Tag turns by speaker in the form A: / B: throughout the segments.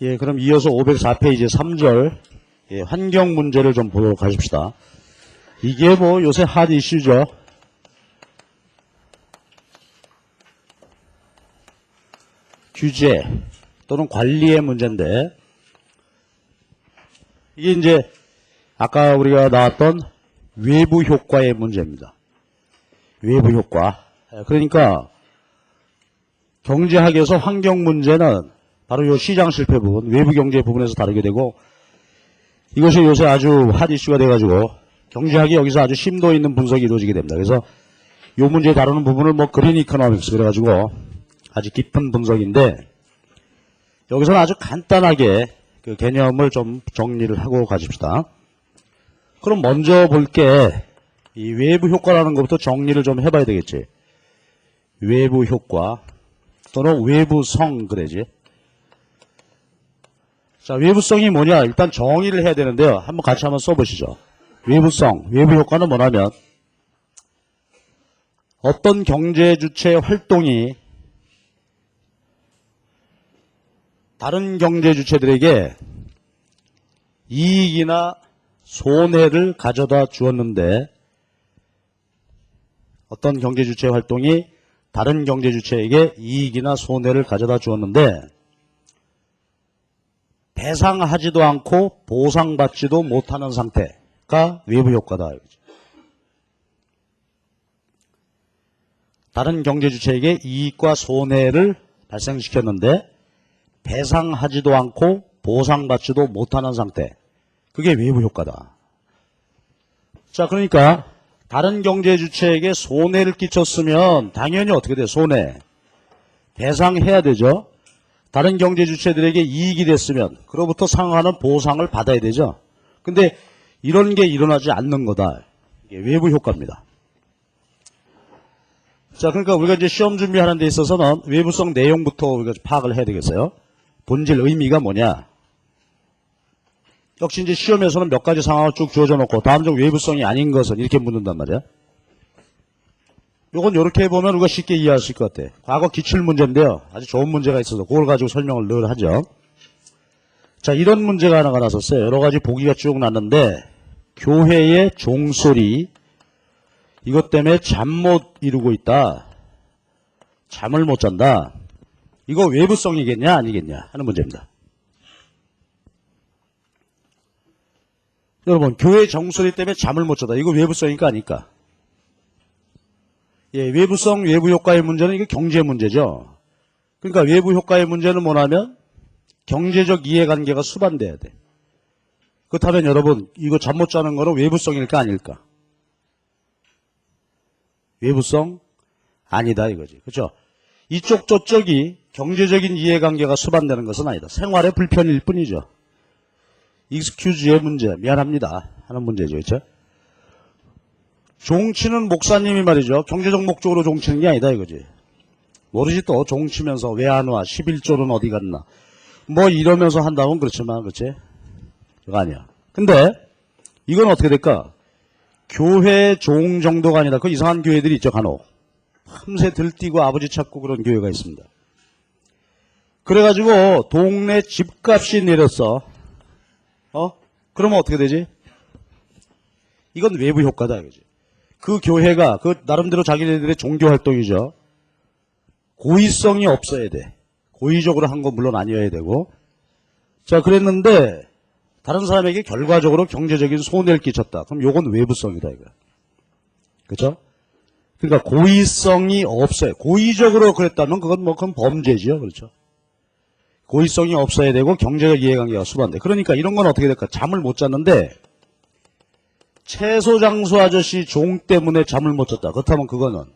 A: 예, 그럼 이어서 504페이지 3절 예, 환경 문제를 좀 보도록 하십시다. 이게 뭐 요새 핫 이슈죠. 규제 또는 관리의 문제인데 이게 이제 아까 우리가 나왔던 외부 효과의 문제입니다. 외부 효과. 그러니까 경제학에서 환경 문제는 바로 이 시장 실패 부분, 외부 경제 부분에서 다루게 되고 이것이 요새 아주 핫 이슈가 돼가지고 경제학이 여기서 아주 심도 있는 분석이 이루어지게 됩니다. 그래서 이 문제 다루는 부분을 뭐 그린 이코노믹스 그래가지고 아주 깊은 분석인데 여기서는 아주 간단하게 그 개념을 좀 정리를 하고 가십시다. 그럼 먼저 볼 게 이 외부 효과라는 것부터 정리를 좀 해봐야 되겠지. 외부 효과 또는 외부성 그래지. 자, 외부성이 뭐냐? 일단 정의를 해야 되는데요. 한번 같이 한번 써보시죠. 외부성, 외부 효과는 뭐냐면 어떤 경제 주체 활동이 다른 경제 주체들에게 이익이나 손해를 가져다 주었는데 어떤 경제 주체 활동이 다른 경제 주체에게 이익이나 손해를 가져다 주었는데 배상하지도 않고 보상받지도 못하는 상태가 외부 효과다. 다른 경제 주체에게 이익과 손해를 발생시켰는데 배상하지도 않고 보상받지도 못하는 상태. 그게 외부 효과다. 자, 그러니까 다른 경제 주체에게 손해를 끼쳤으면 당연히 어떻게 돼요? 손해. 배상해야 되죠. 다른 경제 주체들에게 이익이 됐으면 그로부터 상응하는 보상을 받아야 되죠. 근데 이런 게 일어나지 않는 거다. 이게 외부 효과입니다. 자, 그러니까 우리가 이제 시험 준비하는 데 있어서는 외부성 내용부터 우리가 파악을 해야 되겠어요. 본질 의미가 뭐냐. 역시 이제 시험에서는 몇 가지 상황을 쭉 주어져 놓고 다음 중 외부성이 아닌 것은 이렇게 묻는단 말이야. 요건 이렇게 보면 우리가 쉽게 이해할 수 있을 것 같아. 과거 기출문제인데요. 아주 좋은 문제가 있어서 그걸 가지고 설명을 늘 하죠. 자, 이런 문제가 하나가 나섰어요. 여러 가지 보기가 쭉 났는데 교회의 종소리 이것 때문에 잠 못 이루고 있다. 잠을 못 잔다. 이거 외부성이겠냐 아니겠냐 하는 문제입니다. 여러분, 교회 종소리 때문에 잠을 못 자다. 이거 외부성이니까 아닐까? 예, 외부성, 외부 효과의 문제는 이게 경제 문제죠. 그러니까 외부 효과의 문제는 뭐냐면 경제적 이해관계가 수반돼야 돼. 그렇다면 여러분, 이거 잠 못 자는 거는 외부성일까 아닐까? 외부성? 아니다 이거지. 그렇죠? 이쪽 저쪽이 경제적인 이해관계가 수반되는 것은 아니다. 생활의 불편일 뿐이죠. 익스큐즈의 문제, 미안합니다 하는 문제죠. 그렇죠? 종치는 목사님이 말이죠. 경제적 목적으로 종치는 게 아니다 이거지. 모르지 또 종치면서 왜 안 와? 11조는 어디 갔나? 뭐 이러면서 한다면 그렇지만 그렇지? 그거 아니야. 근데 이건 어떻게 될까? 교회 종 정도가 아니라 그 이상한 교회들이 있죠. 간혹. 밤새 들뛰고 아버지 찾고 그런 교회가 있습니다. 그래가지고 동네 집값이 내렸어. 그러면 어떻게 되지? 이건 외부 효과다 이거지. 그 교회가 그 나름대로 자기네들의 종교 활동이죠. 고의성이 없어야 돼. 고의적으로 한 건 물론 아니어야 되고. 자, 그랬는데 다른 사람에게 결과적으로 경제적인 손해를 끼쳤다. 그럼 요건 외부성이다 이거. 그렇죠? 그러니까 고의성이 없어요. 고의적으로 그랬다면 그건 범죄지요. 그렇죠? 고의성이 없어야 되고 경제적 이해관계가 수반돼. 그러니까 이런 건 어떻게 될까? 잠을 못 잤는데 채소장수 아저씨 종 때문에 잠을 못 잤다. 그렇다면 그건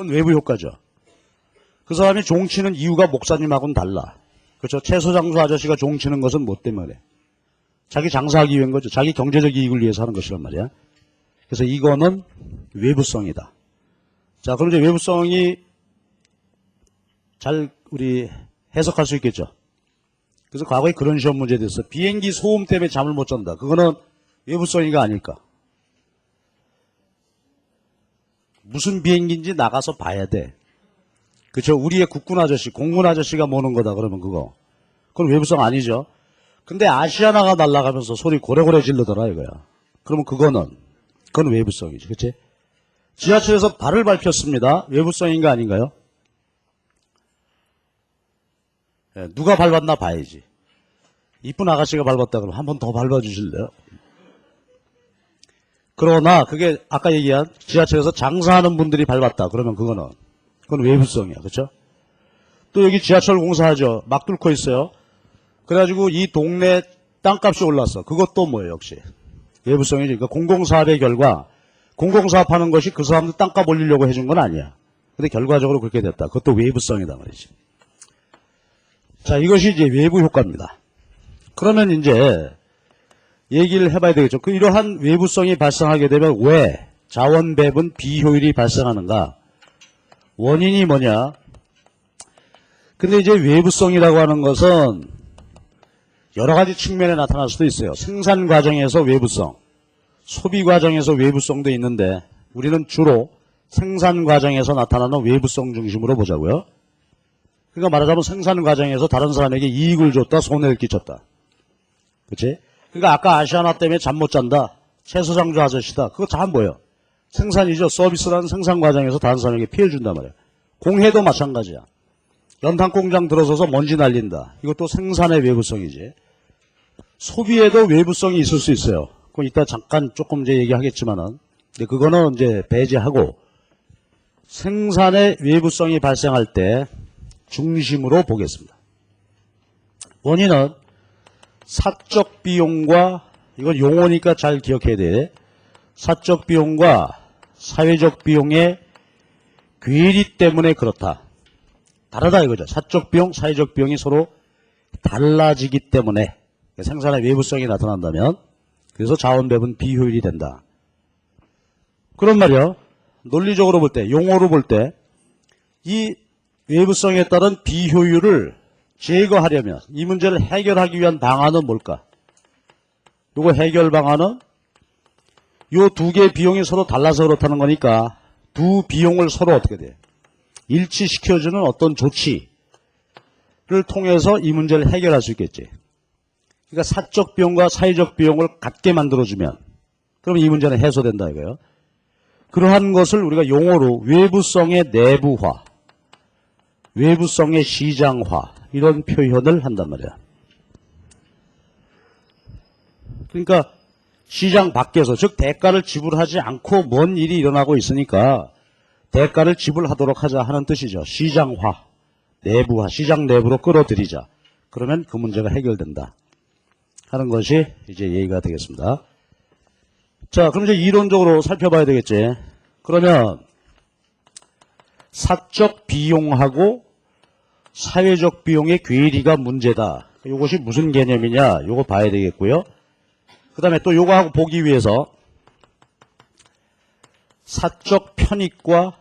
A: 외부 효과죠. 그 사람이 종치는 이유가 목사님하고는 달라. 그렇죠? 채소장수 아저씨가 종치는 것은 뭐 때문에? 자기 장사하기 위한 거죠. 자기 경제적 이익을 위해서 하는 것이란 말이야. 그래서 이거는 외부성이다. 자, 그럼 이제 외부성이 잘 우리 해석할 수 있겠죠. 그래서 과거에 그런 시험 문제도 있어. 비행기 소음 때문에 잠을 못 잔다. 그거는 외부성이가 아닐까. 무슨 비행기인지 나가서 봐야 돼. 그렇죠? 우리의 국군 아저씨, 공군 아저씨가 모는 거다. 그러면 그거 그건 외부성 아니죠. 근데 아시아나가 날아가면서 소리 고래고래 질르더라 이거야. 그러면 그건 외부성이지. 그치? 지하철에서 발을 밟혔습니다. 외부성인가 아닌가요? 예, 누가 밟았나 봐야지. 이쁜 아가씨가 밟았다 그러면 한 번 더 밟아주실래요? 그러나 그게 아까 얘기한 지하철에서 장사하는 분들이 밟았다. 그러면 그건 외부성이야. 그렇죠? 또 여기 지하철 공사하죠. 막 뚫고 있어요. 그래가지고 이 동네 땅값이 올랐어. 그것도 뭐예요, 역시. 외부성이지. 그러니까 공공사업의 결과, 공공사업하는 것이 그 사람들 땅값 올리려고 해준 건 아니야. 근데 결과적으로 그렇게 됐다. 그것도 외부성이다 말이지. 자, 이것이 이제 외부 효과입니다. 그러면 이제 얘기를 해봐야 되겠죠. 이러한 외부성이 발생하게 되면 왜 자원 배분 비효율이 발생하는가? 원인이 뭐냐? 근데 이제 외부성이라고 하는 것은 여러 가지 측면에 나타날 수도 있어요. 생산 과정에서 외부성, 소비 과정에서 외부성도 있는데 우리는 주로 생산 과정에서 나타나는 외부성 중심으로 보자고요. 그러니까 말하자면 생산 과정에서 다른 사람에게 이익을 줬다, 손해를 끼쳤다. 그치? 그러니까 아까 아시아나 때문에 잠 못 잔다. 채소장주 아저씨다. 그거 다 뭐예요? 생산이죠. 서비스라는 생산 과정에서 다른 사람에게 피해 준단 말이에요. 공해도 마찬가지야. 연탄 공장 들어서서 먼지 날린다. 이것도 생산의 외부성이지. 소비에도 외부성이 있을 수 있어요. 그건 이따 잠깐 조금 이제 얘기하겠지만은, 근데 그거는 이제 배제하고 생산의 외부성이 발생할 때 중심으로 보겠습니다. 원인은 사적 비용과, 이건 용어니까 잘 기억해야 돼. 사적 비용과 사회적 비용의 괴리 때문에 그렇다. 다르다 이거죠. 사적 비용, 사회적 비용이 서로 달라지기 때문에 생산의 외부성이 나타난다면 그래서 자원 배분 비효율이 된다. 그런 말이요. 논리적으로 볼 때, 용어로 볼 때 이 외부성에 따른 비효율을 제거하려면 이 문제를 해결하기 위한 방안은 뭘까? 요거 해결 방안은 요 두 개의 비용이 서로 달라서 그렇다는 거니까 두 비용을 서로 어떻게 돼? 일치시켜주는 어떤 조치를 통해서 이 문제를 해결할 수 있겠지. 그러니까 사적 비용과 사회적 비용을 같게 만들어주면 그럼 이 문제는 해소된다 이거예요. 그러한 것을 우리가 용어로 외부성의 내부화, 외부성의 시장화 이런 표현을 한단 말이야. 그러니까 시장 밖에서 즉 대가를 지불하지 않고 뭔 일이 일어나고 있으니까 대가를 지불하도록 하자 하는 뜻이죠. 시장화, 내부화, 시장 내부로 끌어들이자. 그러면 그 문제가 해결된다 하는 것이 이제 얘기가 되겠습니다. 자, 그럼 이제 이론적으로 살펴봐야 되겠지. 그러면 사적 비용하고 사회적 비용의 괴리가 문제다. 이것이 무슨 개념이냐? 이거 봐야 되겠고요. 그 다음에 또 요거하고 보기 위해서 사적 편익과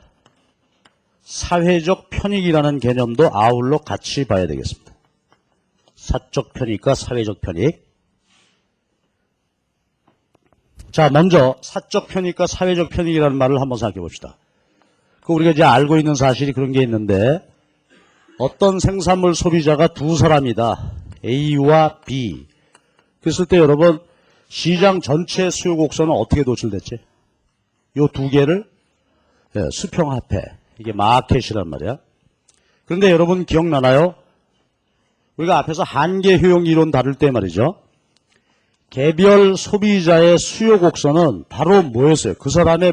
A: 사회적 편익이라는 개념도 아울러 같이 봐야 되겠습니다. 사적 편익과 사회적 편익. 자, 먼저 사적 편익과 사회적 편익이라는 말을 한번 생각해 봅시다. 그 우리가 이제 알고 있는 사실이 그런 게 있는데 어떤 생산물 소비자가 두 사람이다. A와 B. 그랬을 때 여러분 시장 전체 수요 곡선은 어떻게 도출됐지? 요 두 개를 수평합해. 이게 마켓이란 말이야. 그런데 여러분 기억나나요? 우리가 앞에서 한계 효용 이론 다룰 때 말이죠. 개별 소비자의 수요 곡선은 바로 뭐였어요? 그 사람의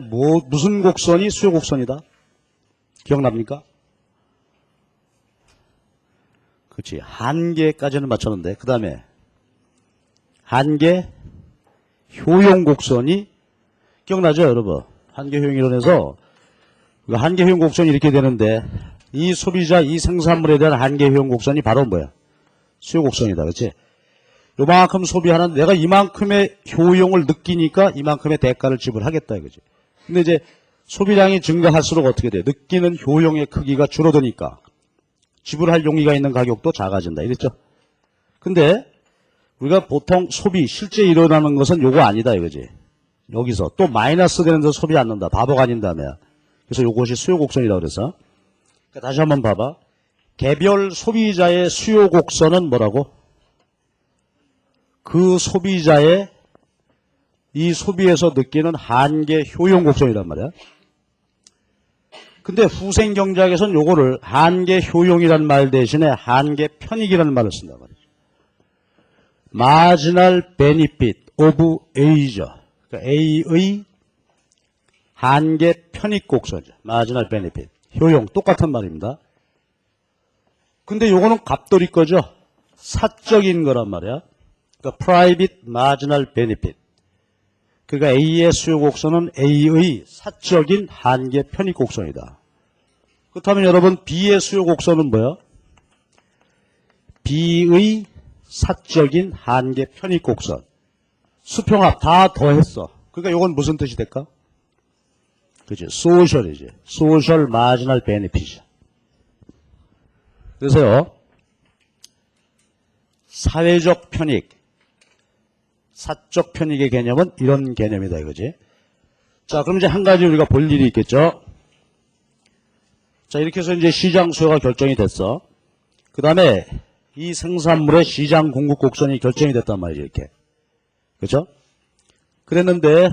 A: 무슨 곡선이 수요 곡선이다? 기억납니까? 그렇지. 한계까지는 맞췄는데 그 다음에 한계 효용 곡선이 기억나죠 여러분? 한계 효용 이론에서 한계 효용 곡선이 이렇게 되는데 이 소비자 이 생산물에 대한 한계 효용 곡선이 바로 뭐야? 수요 곡선이다. 그렇지? 요만큼 소비하는 내가 이만큼의 효용을 느끼니까 이만큼의 대가를 지불하겠다 이거지. 근데 이제 소비량이 증가할수록 어떻게 돼? 느끼는 효용의 크기가 줄어드니까 지불할 용의가 있는 가격도 작아진다. 이랬죠? 근데 우리가 보통 소비 실제 일어나는 것은 요거 아니다 이거지. 여기서 또 마이너스 되는 데서 소비 않는다. 바보가 아닌다며. 그래서 요것이 수요 곡선이라고 그래서. 그러니까 다시 한번 봐봐. 개별 소비자의 수요 곡선은 뭐라고? 그 소비자의 이 소비에서 느끼는 한계 효용 곡선이란 말이야. 근데 후생 경제학에서는 요거를 한계 효용이란 말 대신에 한계 편익이라는 말을 쓴단 말이죠. marginal benefit of A죠. 그러니까 A의 한계 편익 곡선이죠. marginal benefit. 효용 똑같은 말입니다. 근데 요거는 갑돌이 거죠. 사적인 거란 말이야. 그러니까 private marginal benefit. 그러니까 A의 수요 곡선은 A의 사적인 한계 편익 곡선이다. 그렇다면 여러분 B의 수요 곡선은 뭐야? B의 사적인 한계 편익 곡선. 수평합 다 더했어. 그러니까 이건 무슨 뜻이 될까? 그치? 소셜이지. 소셜 마지널 베네핏이죠. 그래서요, 사회적 편익, 사적 편익의 개념은 이런 개념이다 이거지. 자, 그럼 이제 한 가지 우리가 볼 일이 있겠죠. 자, 이렇게 해서 이제 시장 수요가 결정이 됐어. 그 다음에 이 생산물의 시장 공급 곡선이 결정이 됐단 말이죠, 이렇게. 그죠? 그랬는데,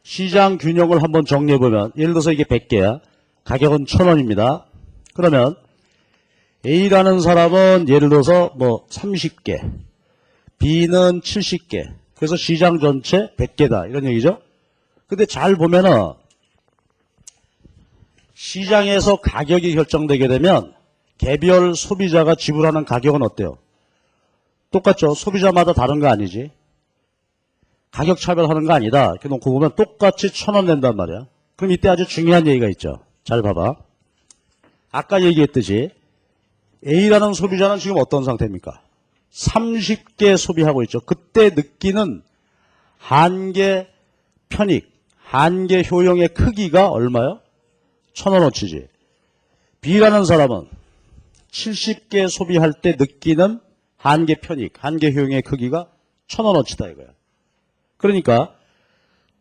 A: 시장 균형을 한번 정리해보면, 예를 들어서 이게 100개야. 가격은 1000원입니다. 그러면, A라는 사람은 예를 들어서 뭐 30개, B는 70개. 그래서 시장 전체 100개다. 이런 얘기죠? 근데 잘 보면은, 시장에서 가격이 결정되게 되면, 개별 소비자가 지불하는 가격은 어때요? 똑같죠? 소비자마다 다른 거 아니지? 가격 차별하는 거 아니다. 이렇게 놓고 보면 똑같이 1000원 낸단 말이야. 그럼 이때 아주 중요한 얘기가 있죠. 잘 봐봐. 아까 얘기했듯이 A라는 소비자는 지금 어떤 상태입니까? 30개 소비하고 있죠. 그때 느끼는 한계 편익, 한계 효용의 크기가 얼마요? 1000원어치지. B라는 사람은 70개 소비할 때 느끼는 한계 편익, 한계 효용의 크기가 1000원어치다 이거야. 그러니까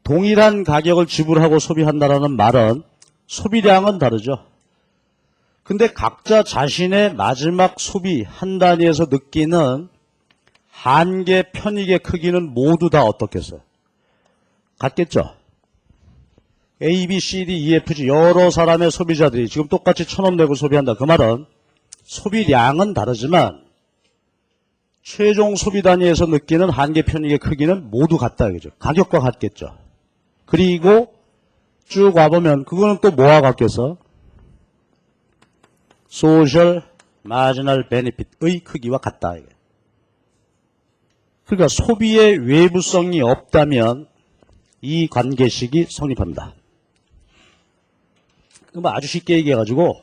A: 동일한 가격을 지불하고 소비한다라는 말은 소비량은 다르죠. 근데 각자 자신의 마지막 소비 한 단위에서 느끼는 한계 편익의 크기는 모두 다 어떻겠어요? 같겠죠? A, B, C, D, E, F, G 여러 사람의 소비자들이 지금 똑같이 1000원 내고 소비한다. 그 말은 소비량은 다르지만 최종 소비 단위에서 느끼는 한계 편익의 크기는 모두 같다 이거죠. 가격과 같겠죠. 그리고 쭉 와보면 그거는 또 뭐와 같겠어? 소셜 마지널 베네핏의 크기와 같다 이거예요. 그러니까 소비의 외부성이 없다면 이 관계식이 성립합니다. 그럼 아주 쉽게 얘기해가지고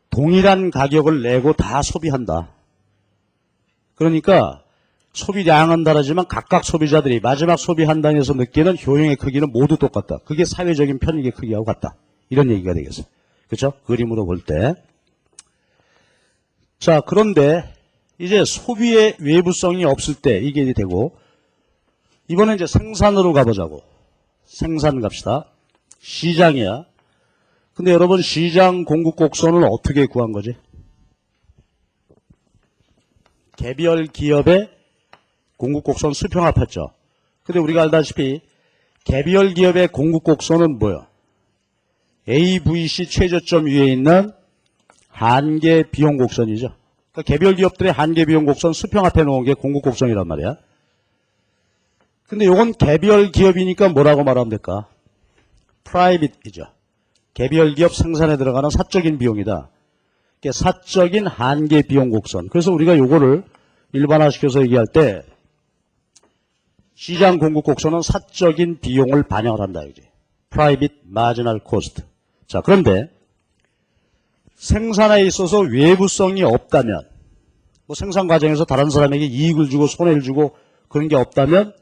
A: 동일한 가격을 내고 다 소비한다. 그러니까 소비량은 다르지만 각각 소비자들이 마지막 소비 한 단위에서 느끼는 효용의 크기는 모두 똑같다. 그게 사회적인 편익의 크기하고 같다. 이런 얘기가 되겠어요. 그렇죠? 그림으로 볼 때. 자, 그런데 이제 소비의 외부성이 없을 때 이게 되고 이번에 이제 생산으로 가보자고. 생산 갑시다. 시장이야. 근데 여러분 시장 공급 곡선을 어떻게 구한 거지? 개별 기업의 공급 곡선 수평합했죠. 근데 우리가 알다시피 개별 기업의 공급 곡선은 뭐야? AVC 최저점 위에 있는 한계 비용 곡선이죠. 그러니까 개별 기업들의 한계 비용 곡선 수평합해 놓은 게 공급 곡선이란 말이야. 근데 이건 개별 기업이니까 뭐라고 말하면 될까? 프라이빗이죠. 개별 기업 생산에 들어가는 사적인 비용이다. 사적인 한계 비용 곡선. 그래서 우리가 요거를 일반화시켜서 얘기할 때 시장 공급 곡선은 사적인 비용을 반영을 한다. 이제 private marginal cost. 자, 그런데 생산에 있어서 외부성이 없다면 뭐 생산 과정에서 다른 사람에게 이익을 주고 손해를 주고 그런 게 없다면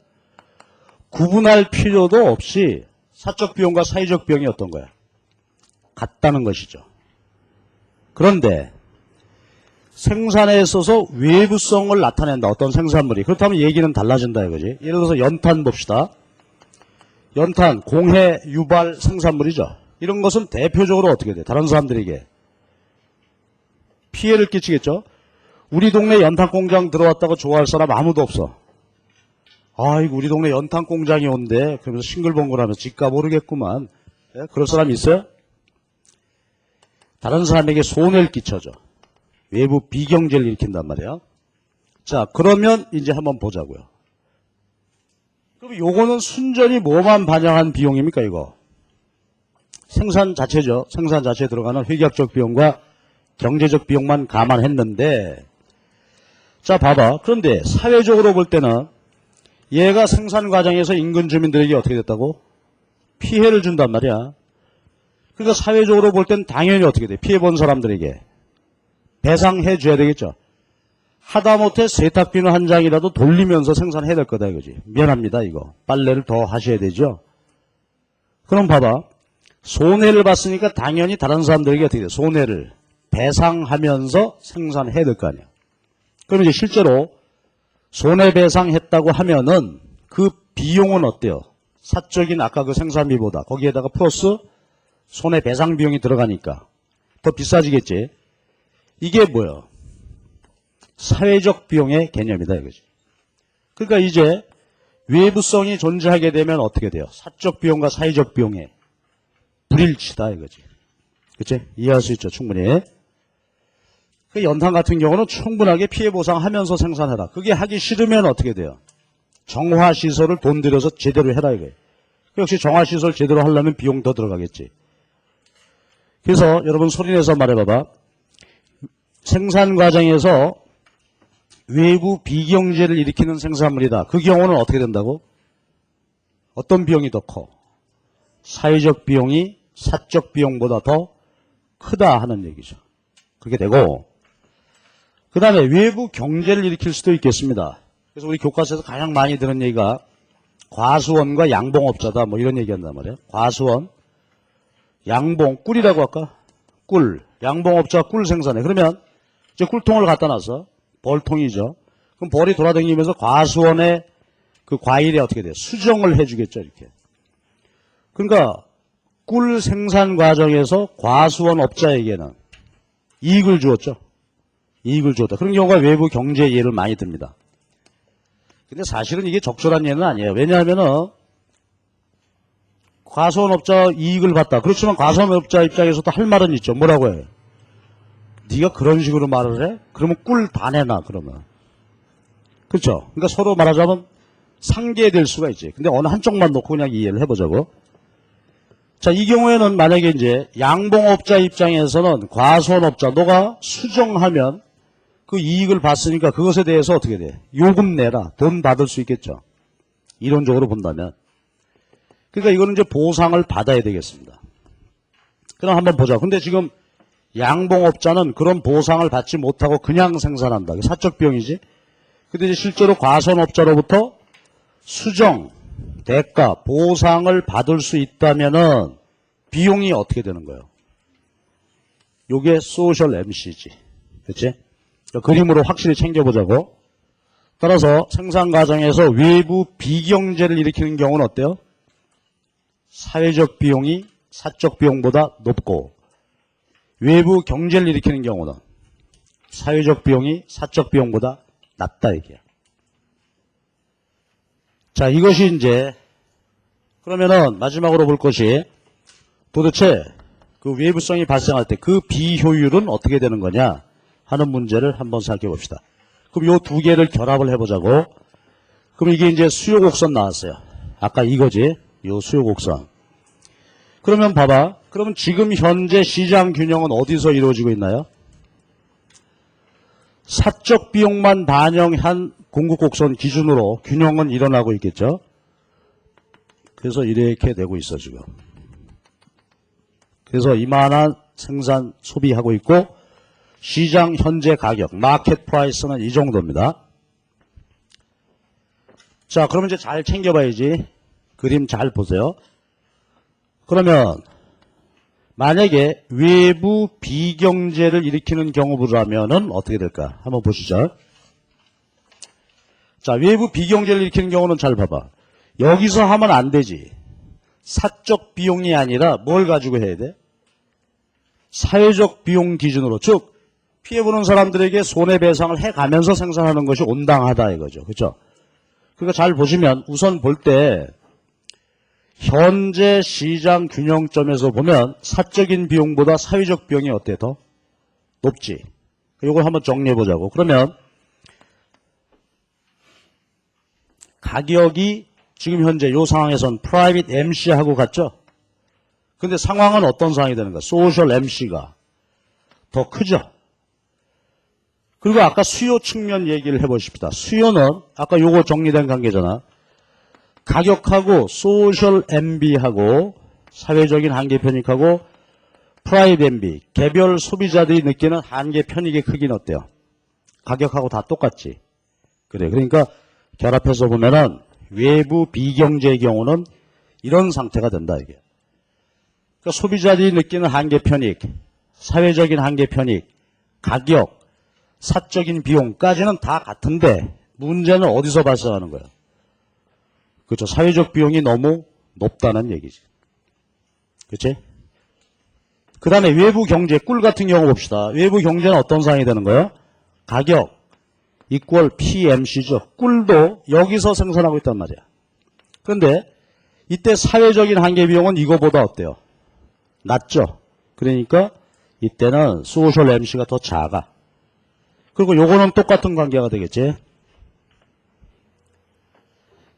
A: 구분할 필요도 없이 사적 비용과 사회적 비용이 어떤 거야? 같다는 것이죠. 그런데 생산에 있어서 외부성을 나타낸다. 어떤 생산물이. 그렇다면 얘기는 달라진다 이거지. 예를 들어서 연탄 봅시다. 연탄, 공해, 유발 생산물이죠. 이런 것은 대표적으로 어떻게 돼? 다른 사람들에게 피해를 끼치겠죠. 우리 동네 연탄 공장 들어왔다고 좋아할 사람 아무도 없어. 아이고 우리 동네 연탄 공장이 온대. 그러면서 싱글벙글하면서 집값 모르겠구만. 예? 그럴 사람 있어요? 다른 사람에게 손해를 끼쳐줘. 외부 비경제를 일으킨단 말이야. 자, 그러면 이제 한번 보자고요. 그럼 요거는 순전히 뭐만 반영한 비용입니까, 이거? 생산 자체죠. 생산 자체에 들어가는 회계학적 비용과 경제적 비용만 감안했는데, 자, 봐봐. 그런데 사회적으로 볼 때는 얘가 생산 과정에서 인근 주민들에게 어떻게 됐다고? 피해를 준단 말이야. 그러니까 사회적으로 볼 땐 당연히 어떻게 돼? 피해본 사람들에게 배상해 줘야 되겠죠. 하다못해 세탁비누 한 장이라도 돌리면서 생산해야 될 거다 이거지. 미안합니다 이거. 빨래를 더 하셔야 되죠. 그럼 봐봐. 손해를 봤으니까 당연히 다른 사람들에게 어떻게 돼? 손해를 배상하면서 생산해야 될 거 아니야. 그럼 이제 실제로 손해배상했다고 하면은 그 비용은 어때요? 사적인 아까 그 생산비보다 거기에다가 플러스 손해배상 비용이 들어가니까 더 비싸지겠지. 이게 뭐예요? 사회적 비용의 개념이다 이거지. 그러니까 이제 외부성이 존재하게 되면 어떻게 돼요? 사적 비용과 사회적 비용의 불일치다 이거지. 그치? 이해할 수 있죠 충분히. 그 연탄 같은 경우는 충분하게 피해 보상하면서 생산해라. 그게 하기 싫으면 어떻게 돼요? 정화시설을 돈 들여서 제대로 해라 이거예요. 역시 정화시설 제대로 하려면 비용 더 들어가겠지. 그래서 여러분 소리내서 말해봐봐. 생산 과정에서 외부 비경제를 일으키는 생산물이다. 그 경우는 어떻게 된다고? 어떤 비용이 더 커? 사회적 비용이 사적 비용보다 더 크다 하는 얘기죠. 그렇게 되고 그 다음에 외부 경제를 일으킬 수도 있겠습니다. 그래서 우리 교과서에서 가장 많이 들은 얘기가 과수원과 양봉업자다 뭐 이런 얘기한단 말이에요. 과수원, 양봉, 꿀이라고 할까? 꿀, 양봉업자가 꿀 생산해. 그러면 이제 꿀통을 갖다 놔서 벌통이죠. 그럼 벌이 돌아다니면서 과수원의 그 과일에 어떻게 돼요? 수정을 해주겠죠 이렇게. 그러니까 꿀 생산 과정에서 과수원 업자에게는 이익을 주었죠. 이익을 주었다. 그런 경우가 외부 경제 예를 많이 듭니다. 근데 사실은 이게 적절한 예는 아니에요. 왜냐하면은 과수원업자 이익을 봤다. 그렇지만 과수원업자 입장에서도 할 말은 있죠. 뭐라고 해요? 네가 그런 식으로 말을 해? 그러면 꿀 다 내놔 그러면. 그렇죠? 그러니까 서로 말하자면 상계될 수가 있지. 근데 어느 한쪽만 놓고 그냥 이해를 해보자고. 자, 이 경우에는 만약에 이제 양봉업자 입장에서는 과수원업자 너가 수정하면 그 이익을 봤으니까 그것에 대해서 어떻게 돼? 요금 내라. 돈 받을 수 있겠죠. 이론적으로 본다면. 그러니까 이거는 이제 보상을 받아야 되겠습니다. 그럼 한번 보자. 근데 지금 양봉업자는 그런 보상을 받지 못하고 그냥 생산한다. 사적 비용이지. 근데 이제 실제로 과수원업자로부터 수정, 대가, 보상을 받을 수 있다면은 비용이 어떻게 되는 거예요? 요게 소셜 MC지. 그치? 그림으로 확실히 챙겨보자고. 따라서 생산 과정에서 외부 비경제를 일으키는 경우는 어때요? 사회적 비용이 사적 비용보다 높고 외부 경제를 일으키는 경우는 사회적 비용이 사적 비용보다 낮다 이게야. 자, 이것이 이제 그러면은 마지막으로 볼 것이 도대체 그 외부성이 발생할 때 그 비효율은 어떻게 되는 거냐 하는 문제를 한번 생각해 봅시다. 그럼 요 두 개를 결합을 해보자고. 그럼 이게 이제 수요 곡선 나왔어요. 아까 이거지. 요 수요 곡선. 그러면 봐봐. 그러면 지금 현재 시장 균형은 어디서 이루어지고 있나요? 사적 비용만 반영한 공급 곡선 기준으로 균형은 일어나고 있겠죠. 그래서 이렇게 되고 있어 지금. 그래서 이만한 생산 소비하고 있고 시장 현재 가격 마켓 프라이스는 이 정도입니다. 자, 그러면 이제 잘 챙겨봐야지. 그림 잘 보세요. 그러면 만약에 외부 비경제를 일으키는 경우라면은 어떻게 될까? 한번 보시죠. 자, 외부 비경제를 일으키는 경우는 잘 봐봐. 여기서 하면 안 되지. 사적 비용이 아니라 뭘 가지고 해야 돼? 사회적 비용 기준으로, 즉 피해보는 사람들에게 손해배상을 해가면서 생산하는 것이 온당하다 이거죠. 그렇죠? 그러니까 잘 보시면 우선 볼 때 현재 시장 균형점에서 보면 사적인 비용보다 사회적 비용이 어때? 더 높지. 이걸 한번 정리해 보자고. 그러면 가격이 지금 현재 이 상황에선 프라이빗 MC하고 같죠? 근데 상황은 어떤 상황이 되는 거야? 소셜 MC가 더 크죠? 그리고 아까 수요 측면 얘기를 해보십시다. 수요는 아까 요거 정리된 관계잖아. 가격하고 소셜 MB하고 사회적인 한계 편익하고 프라이빗 MB, 개별 소비자들이 느끼는 한계 편익의 크기는 어때요? 가격하고 다 똑같지. 그래. 그러니까 결합해서 보면은 외부 비경제의 경우는 이런 상태가 된다 이게. 그러니까 소비자들이 느끼는 한계 편익, 사회적인 한계 편익, 가격, 사적인 비용까지는 다 같은데 문제는 어디서 발생하는 거야? 그렇죠. 사회적 비용이 너무 높다는 얘기지. 그렇지? 그 다음에 외부 경제, 꿀 같은 경우 봅시다. 외부 경제는 어떤 상황이 되는 거예요? 가격 이퀄 PMC죠. 꿀도 여기서 생산하고 있단 말이야. 그런데 이때 사회적인 한계 비용은 이거보다 어때요? 낮죠. 그러니까 이때는 소셜 MC가 더 작아. 그리고 요거는 똑같은 관계가 되겠지.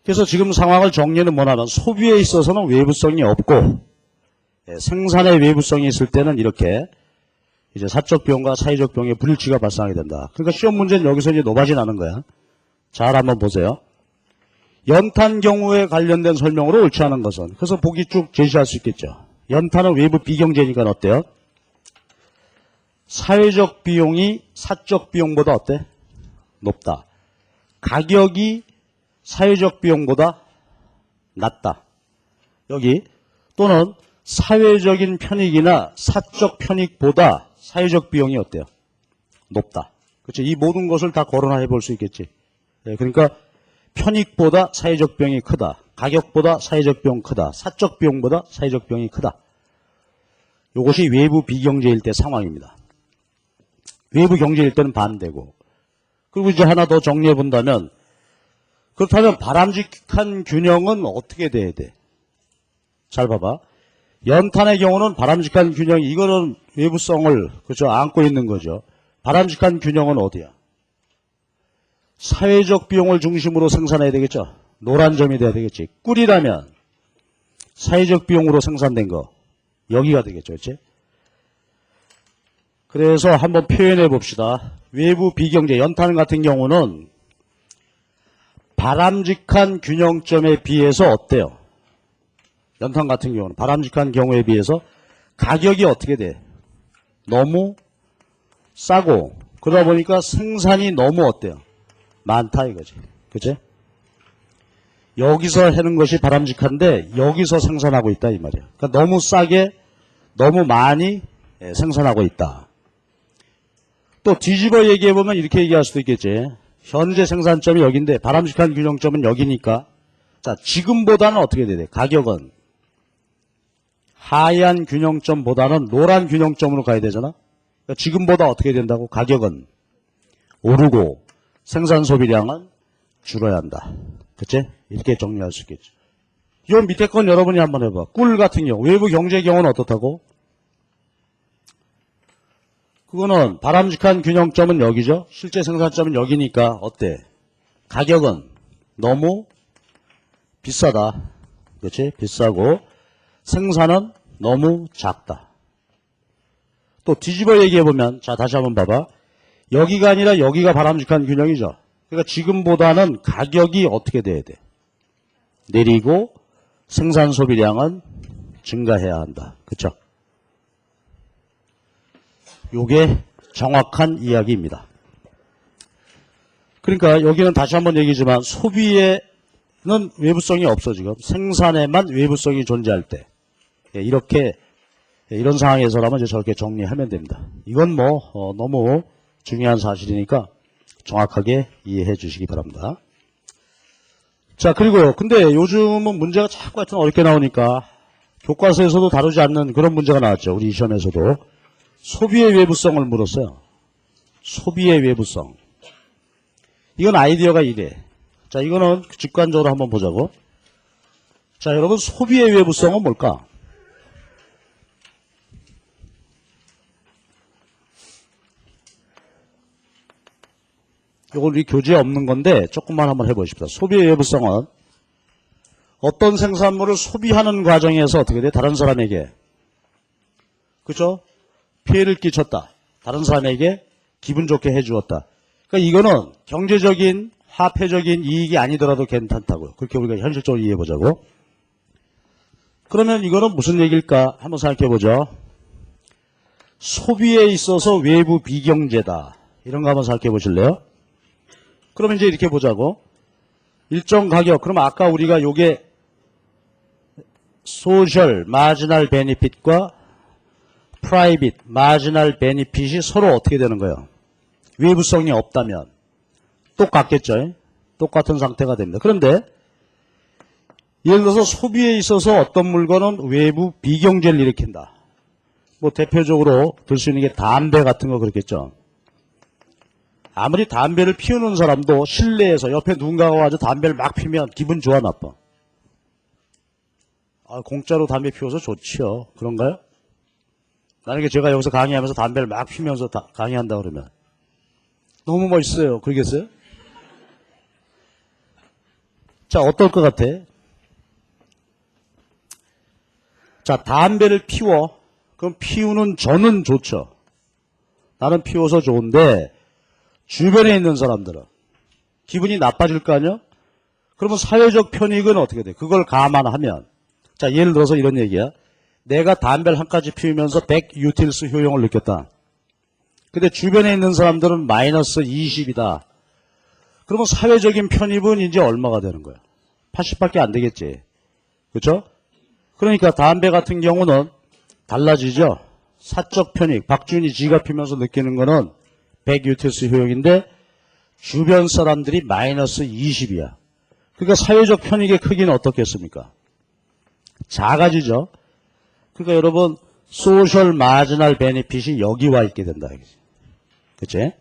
A: 그래서 지금 상황을 정리는 뭐냐면 소비에 있어서는 외부성이 없고 생산의 외부성이 있을 때는 이렇게 이제 사적 비용과 사회적 비용의 불일치가 발생하게 된다. 그러니까 시험 문제는 여기서 이제 노바지 나는 거야. 잘 한번 보세요. 연탄 경우에 관련된 설명으로 옳지 않은 것은 그래서 보기 쭉 제시할 수 있겠죠. 연탄은 외부 비경제니까 어때요? 사회적 비용이 사적 비용보다 어때? 높다. 가격이 사회적 비용보다 낮다. 여기 또는 사회적인 편익이나 사적 편익보다 사회적 비용이 어때요? 높다. 그렇죠? 이 모든 것을 다 거론해 볼 수 있겠지. 그러니까 편익보다 사회적 비용이 크다. 가격보다 사회적 비용 크다. 사적 비용보다 사회적 비용이 크다. 이것이 외부 비경제일 때 상황입니다. 외부 경제일 때는 반대고. 그리고 이제 하나 더 정리해 본다면 그렇다면 바람직한 균형은 어떻게 돼야 돼? 잘 봐봐. 연탄의 경우는 바람직한 균형, 이거는 외부성을 그죠 안고 있는 거죠. 바람직한 균형은 어디야? 사회적 비용을 중심으로 생산해야 되겠죠. 노란 점이 돼야 되겠지. 꿀이라면 사회적 비용으로 생산된 거 여기가 되겠죠. 그렇지? 그래서 한번 표현해 봅시다. 외부 비경제, 연탄 같은 경우는 바람직한 균형점에 비해서 어때요? 연탄 같은 경우는 바람직한 경우에 비해서 가격이 어떻게 돼? 너무 싸고 그러다 보니까 생산이 너무 어때요? 많다 이거지. 그치? 여기서 하는 것이 바람직한데 여기서 생산하고 있다 이 말이야. 그러니까 너무 싸게 너무 많이 생산하고 있다. 또 뒤집어 얘기해보면 이렇게 얘기할 수도 있겠지. 현재 생산점이 여기인데 바람직한 균형점은 여기니까 자 지금보다는 어떻게 돼야 돼? 가격은 하얀 균형점보다는 노란 균형점으로 가야 되잖아. 그러니까 지금보다 어떻게 된다고? 가격은 오르고 생산 소비량은 줄어야 한다. 그치? 이렇게 정리할 수 있겠죠. 이 밑에 건 여러분이 한번 해봐. 꿀 같은 경우 외부 경제 경우는 어떻다고? 그거는 바람직한 균형점은 여기죠. 실제 생산점은 여기니까 어때? 가격은 너무 비싸다. 그렇지? 비싸고 생산은 너무 작다. 또 뒤집어 얘기해보면 자 다시 한번 봐봐. 여기가 아니라 여기가 바람직한 균형이죠. 그러니까 지금보다는 가격이 어떻게 돼야 돼? 내리고 생산 소비량은 증가해야 한다. 그렇죠? 요게 정확한 이야기입니다. 그러니까 여기는 다시 한번 얘기지만 소비에는 외부성이 없어 지금. 생산에만 외부성이 존재할 때. 이렇게 이런 상황에서라면 이제 저렇게 정리하면 됩니다. 이건 뭐 너무 중요한 사실이니까 정확하게 이해해 주시기 바랍니다. 자 그리고요. 근데 요즘은 문제가 자꾸 하여튼 어렵게 나오니까 교과서에서도 다루지 않는 그런 문제가 나왔죠. 우리 시험에서도. 소비의 외부성을 물었어요. 소비의 외부성. 이건 아이디어가 이래. 자, 이거는 직관적으로 한번 보자고. 자, 여러분, 소비의 외부성은 뭘까? 이건 우리 교재에 없는 건데 조금만 한번 해보십시다. 소비의 외부성은 어떤 생산물을 소비하는 과정에서 어떻게 돼? 다른 사람에게, 그죠? 피해를 끼쳤다. 다른 사람에게 기분 좋게 해주었다. 그러니까 이거는 경제적인, 화폐적인 이익이 아니더라도 괜찮다고요. 그렇게 우리가 현실적으로 이해해보자고. 그러면 이거는 무슨 얘기일까? 한번 생각해보죠. 소비에 있어서 외부 비경제다. 이런 거 한번 생각해보실래요? 그러면 이제 이렇게 보자고. 일정 가격. 그럼 아까 우리가 요게 소셜 마지널 베니핏과 프라이빗 마지널 베니핏이 서로 어떻게 되는 거예요? 외부성이 없다면 똑같겠죠. 똑같은 상태가 됩니다. 그런데 예를 들어서 소비에 있어서 어떤 물건은 외부 비경제를 일으킨다. 뭐 대표적으로 들 수 있는 게 담배 같은 거 그렇겠죠. 아무리 담배를 피우는 사람도 실내에서 옆에 누군가가 와서 담배를 막 피면 기분 좋아 나빠? 아, 공짜로 담배 피워서 좋지요. 그런가요? 만약에 제가 여기서 강의하면서 담배를 막 피면서 강의한다 그러면 너무 멋있어요. 그러겠어요? 자, 어떨 것 같아? 자, 담배를 피워. 그럼 피우는 저는 좋죠. 나는 피워서 좋은데 주변에 있는 사람들은 기분이 나빠질 거 아니야? 그러면 사회적 편익은 어떻게 돼? 그걸 감안하면, 자, 예를 들어서 이런 얘기야. 내가 담배를 한 가지 피우면서 100 유틸스 효용을 느꼈다. 근데 주변에 있는 사람들은 마이너스 20이다. 그러면 사회적인 편입은 이제 얼마가 되는 거야? 80밖에 안 되겠지. 그렇죠? 그러니까 담배 같은 경우는 달라지죠. 사적 편익. 박준이 지가 피면서 느끼는 거는 100 유틸스 효용인데 주변 사람들이 마이너스 20이야. 그러니까 사회적 편익의 크기는 어떻겠습니까? 작아지죠. 그러니까 여러분 소셜 마지널 베네핏이 여기 와 있게 된다. 그치?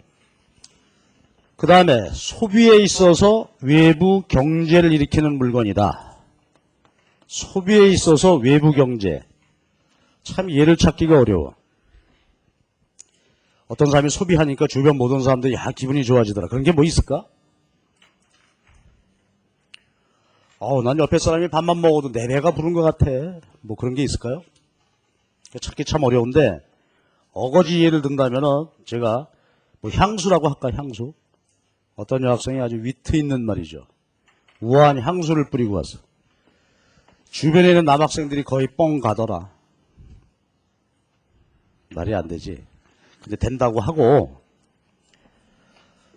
A: 그 다음에 소비에 있어서 외부 경제를 일으키는 물건이다. 소비에 있어서 외부 경제. 참 예를 찾기가 어려워. 어떤 사람이 소비하니까 주변 모든 사람들이 야 기분이 좋아지더라. 그런 게 뭐 있을까? 난 옆에 사람이 밥만 먹어도 내 배가 부른 것 같아. 뭐 그런 게 있을까요? 찾기 참 어려운데 어거지 예를 든다면은 제가 뭐 향수라고 할까? 향수. 어떤 여학생이 아주 위트 있는 말이죠. 우아한 향수를 뿌리고 왔어. 주변에 있는 남학생들이 거의 뻥 가더라. 말이 안 되지. 근데 된다고 하고.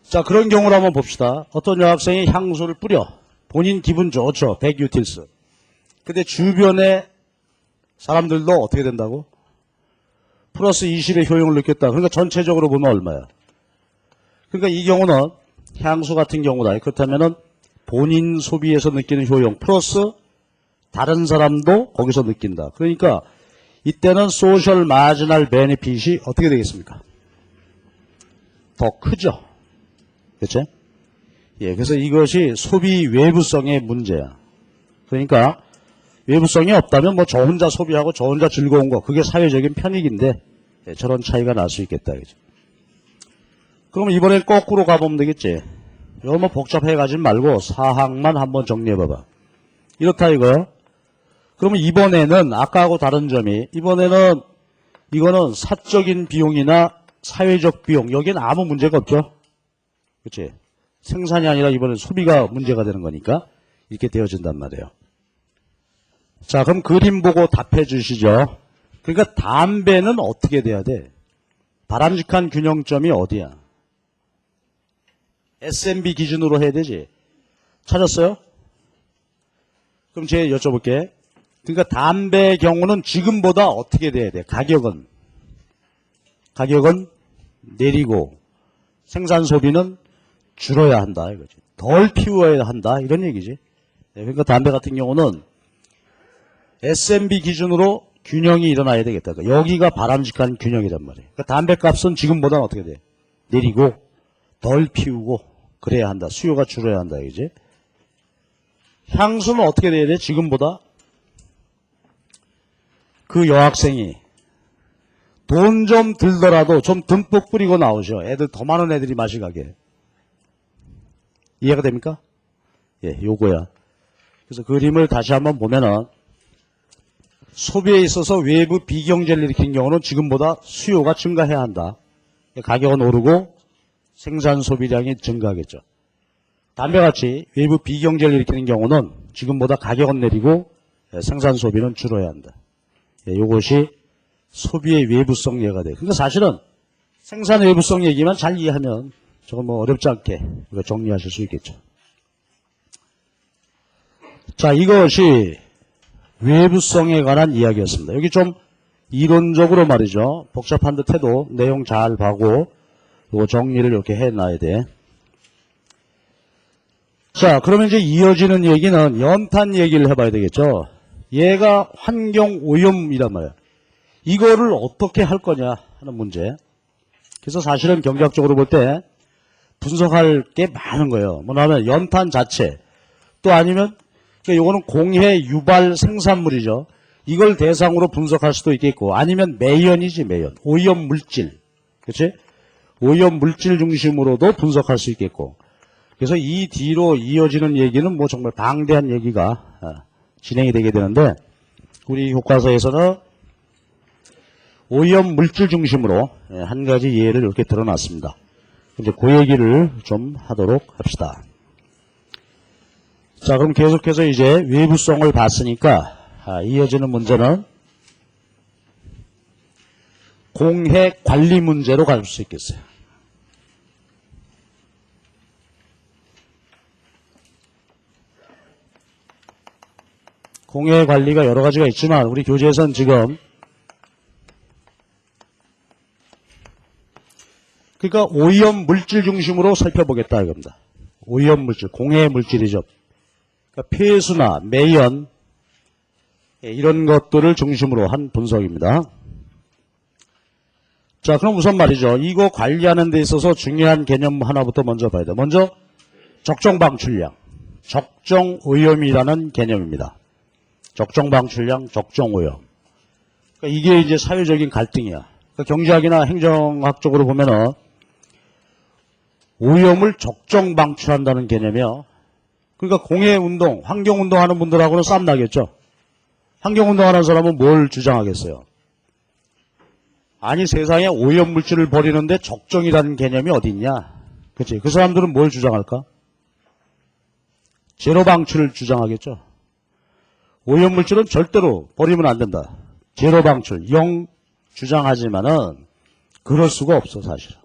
A: 자, 그런 경우를 한번 봅시다. 어떤 여학생이 향수를 뿌려. 본인 기분 좋죠. 100 유틸스. 근데 주변에 사람들도 어떻게 된다고? 플러스 20의 효용을 느꼈다. 그러니까 전체적으로 보면 얼마야? 그러니까 이 경우는 향수 같은 경우다. 그렇다면은 본인 소비에서 느끼는 효용 플러스 다른 사람도 거기서 느낀다. 그러니까 이때는 소셜 마지널 베네핏이 어떻게 되겠습니까? 더 크죠. 그렇죠? 예, 그래서 이것이 소비 외부성의 문제야. 그러니까 외부성이 없다면 뭐 저 혼자 소비하고 저 혼자 즐거운 거 그게 사회적인 편익인데 예, 저런 차이가 날 수 있겠다. 그죠? 그럼 이번엔 거꾸로 가보면 되겠지. 이거 뭐 복잡해 가지 말고 사항만 한번 정리해 봐봐. 이렇다 이거. 그러면 이번에는 아까하고 다른 점이 이번에는 이거는 사적인 비용이나 사회적 비용 여기는 아무 문제가 없죠. 그렇지? 생산이 아니라 이번엔 소비가 문제가 되는 거니까 이렇게 되어진단 말이에요. 자, 그럼 그림 보고 답해 주시죠. 그러니까 담배는 어떻게 돼야 돼? 바람직한 균형점이 어디야? S&B 기준으로 해야 되지. 찾았어요? 그럼 제가 여쭤볼게. 그러니까 담배의 경우는 지금보다 어떻게 돼야 돼? 가격은 내리고 생산 소비는 줄어야 한다 이거지. 덜 피워야 한다 이런 얘기지. 그러니까 담배 같은 경우는 S&B 기준으로 균형이 일어나야 되겠다. 그러니까 여기가 바람직한 균형이란 말이에요. 그러니까 담배 값은 지금보다는 어떻게 돼? 내리고 덜 피우고 그래야 한다. 수요가 줄어야 한다. 이제 향수는 어떻게 돼야 돼? 지금보다 그 여학생이 돈 좀 들더라도 좀 듬뿍 뿌리고 나오셔. 애들 더 많은 애들이 마시가게. 이해가 됩니까? 예, 요거야. 그래서 그림을 다시 한번 보면은 소비에 있어서 외부 비경제를 일으킨 경우는 지금보다 수요가 증가해야 한다. 가격은 오르고 생산 소비량이 증가하겠죠. 담배같이 외부 비경제를 일으키는 경우는 지금보다 가격은 내리고 생산 소비는 줄어야 한다. 이것이 소비의 외부성 예가 돼요. 그러니까 사실은 생산 외부성 얘기만 잘 이해하면 저건 뭐 어렵지 않게 정리하실 수 있겠죠. 자, 이것이 외부성에 관한 이야기였습니다. 여기 좀 이론적으로 말이죠. 복잡한 듯 해도 내용 잘 봐고 요 정리를 이렇게 해놔야 돼. 자, 그러면 이제 이어지는 얘기는 연탄 얘기를 해봐야 되겠죠. 얘가 환경 오염이란 말이야. 이거를 어떻게 할 거냐 하는 문제. 그래서 사실은 경제학적으로 볼 때 분석할 게 많은 거예요. 뭐냐면 연탄 자체, 또 아니면 그러니까 요거는 공해 유발 생산물이죠. 이걸 대상으로 분석할 수도 있겠고, 아니면 매연이지, 매연. 오염 물질. 그렇지? 오염 물질 중심으로도 분석할 수 있겠고. 그래서 이 뒤로 이어지는 얘기는 뭐 정말 방대한 얘기가 진행이 되게 되는데, 우리 교과서에서는 오염 물질 중심으로 한 가지 예를 이렇게 드러났습니다. 이제 그 얘기를 좀 하도록 합시다. 자, 그럼 계속해서 이제 외부성을 봤으니까 이어지는 문제는 공해 관리 문제로 갈 수 있겠어요. 공해 관리가 여러 가지가 있지만 우리 교재에서는 지금 그러니까 오염 물질 중심으로 살펴보겠다 이겁니다. 오염 물질, 공해 물질이죠. 그러니까 폐수나 매연 이런 것들을 중심으로 한 분석입니다. 자, 그럼 우선 말이죠. 이거 관리하는 데 있어서 중요한 개념 하나부터 먼저 봐야 돼. 먼저 적정 방출량, 적정 오염이라는 개념입니다. 적정 방출량, 적정 오염. 그러니까 이게 이제 사회적인 갈등이야. 그러니까 경제학이나 행정학적으로 보면은 오염을 적정 방출한다는 개념이요. 그러니까 공해운동, 환경운동 하는 분들하고는 싸움 나겠죠. 환경운동 하는 사람은 뭘 주장하겠어요? 아니, 세상에 오염물질을 버리는데 적정이라는 개념이 어디 있냐? 그치? 그 사람들은 뭘 주장할까? 제로 방출을 주장하겠죠. 오염물질은 절대로 버리면 안 된다. 제로 방출, 0 주장하지만은 그럴 수가 없어, 사실은.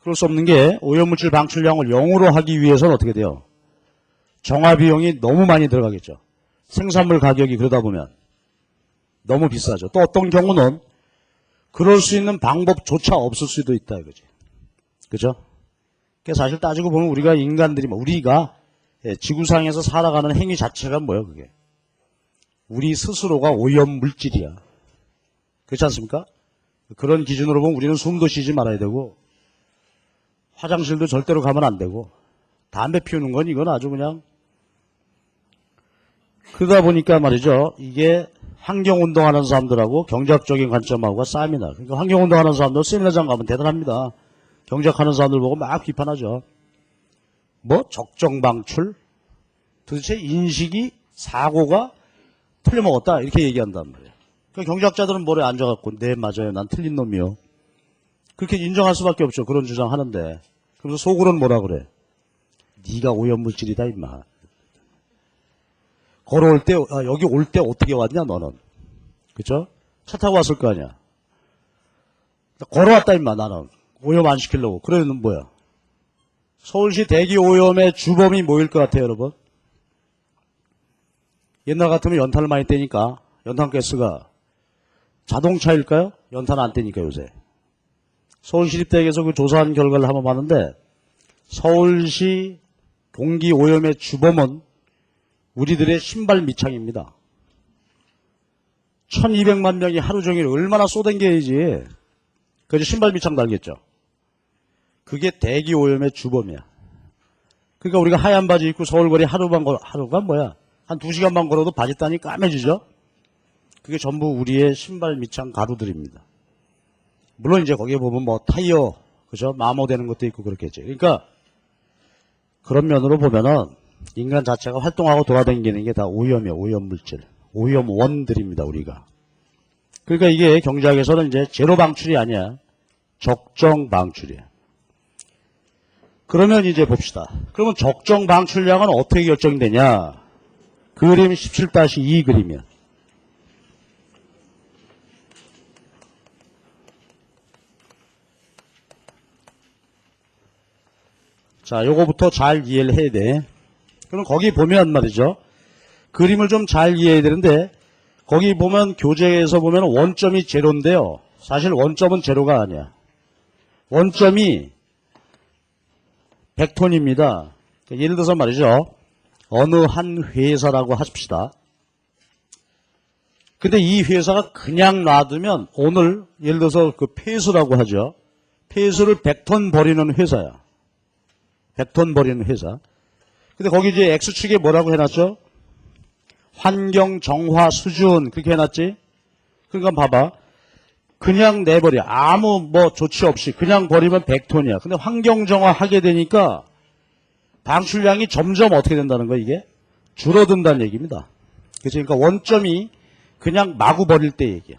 A: 그럴 수 없는 게 오염물질 방출량을 0으로 하기 위해서는 어떻게 돼요? 정화비용이 너무 많이 들어가겠죠. 생산물 가격이 그러다 보면 너무 비싸죠. 또 어떤 경우는 그럴 수 있는 방법조차 없을 수도 있다 이거지. 그죠? 그러니까 사실 따지고 보면 우리가 인간들이 우리가 지구상에서 살아가는 행위 자체가 뭐야 그게? 우리 스스로가 오염 물질이야. 그렇지 않습니까? 그런 기준으로 보면 우리는 숨도 쉬지 말아야 되고 화장실도 절대로 가면 안 되고 담배 피우는 건 이건 아주 그냥 그러다 보니까 말이죠. 이게 환경운동하는 사람들하고 경제학적인 관점하고 싸움이 나. 그러니까 환경운동하는 사람들 세미나장 가면 대단합니다. 경제학하는 사람들 보고 막 비판하죠. 뭐 적정 방출? 도대체 인식이 사고가 틀려먹었다 이렇게 얘기한단 말이에요. 그러니까 경제학자들은 뭐래 앉아갖고 네 맞아요. 난 틀린 놈이요. 그렇게 인정할 수밖에 없죠. 그런 주장하는데. 그래서 속으로는 뭐라 그래? 네가 오염물질이다 임마. 걸어올 때 여기 올 때 어떻게 왔냐 너는. 그죠? 차 타고 왔을 거 아니야. 걸어왔다 임마 나는. 오염 안 시키려고. 그러면 뭐야? 서울시 대기 오염의 주범이 뭐일 것 같아요 여러분? 옛날 같으면 연탄을 많이 떼니까 연탄가스가 자동차일까요? 연탄 안 떼니까 요새. 서울시립대학에서 그 조사한 결과를 한번 봤는데 서울시 공기 오염의 주범은 우리들의 신발 밑창입니다. 1200만 명이 하루 종일 얼마나 쏘댕겨야지. 그래서 신발 밑창 달겠죠. 그게 대기 오염의 주범이야. 그러니까 우리가 하얀 바지 입고 서울거리 하루가 뭐야? 한 2시간만 걸어도 바짓단이 까매지죠? 그게 전부 우리의 신발 밑창 가루들입니다. 물론 이제 거기에 보면 뭐 타이어, 그죠? 마모되는 것도 있고 그렇겠죠. 그러니까 그런 면으로 보면은 인간 자체가 활동하고 돌아다니는 게 다 오염이에요. 오염물질. 오염원들입니다, 우리가. 그러니까 이게 경제학에서는 이제 제로 방출이 아니야. 적정 방출이야. 그러면 이제 봅시다. 그러면 적정 방출량은 어떻게 결정이 되냐? 그림 17-2 그림이야. 자, 요거부터 잘 이해를 해야 돼. 그럼 거기 보면 말이죠. 그림을 좀 잘 이해해야 되는데, 거기 보면 교재에서 보면 원점이 제로인데요. 사실 원점은 제로가 아니야. 원점이 100톤입니다. 예를 들어서 말이죠. 어느 한 회사라고 하십시다. 근데 이 회사가 그냥 놔두면 오늘 예를 들어서 그 폐수라고 하죠. 폐수를 100톤 버리는 회사야. 100톤 버리는 회사. 근데 거기 이제 X축에 뭐라고 해놨죠? 환경 정화 수준 그렇게 해놨지? 그러니까 봐봐. 그냥 내버려. 아무 뭐 조치 없이 그냥 버리면 100톤이야. 근데 환경 정화 하게 되니까 방출량이 점점 어떻게 된다는 거야 이게? 줄어든다는 얘기입니다. 그렇죠? 그러니까 원점이 그냥 마구 버릴 때 얘기야.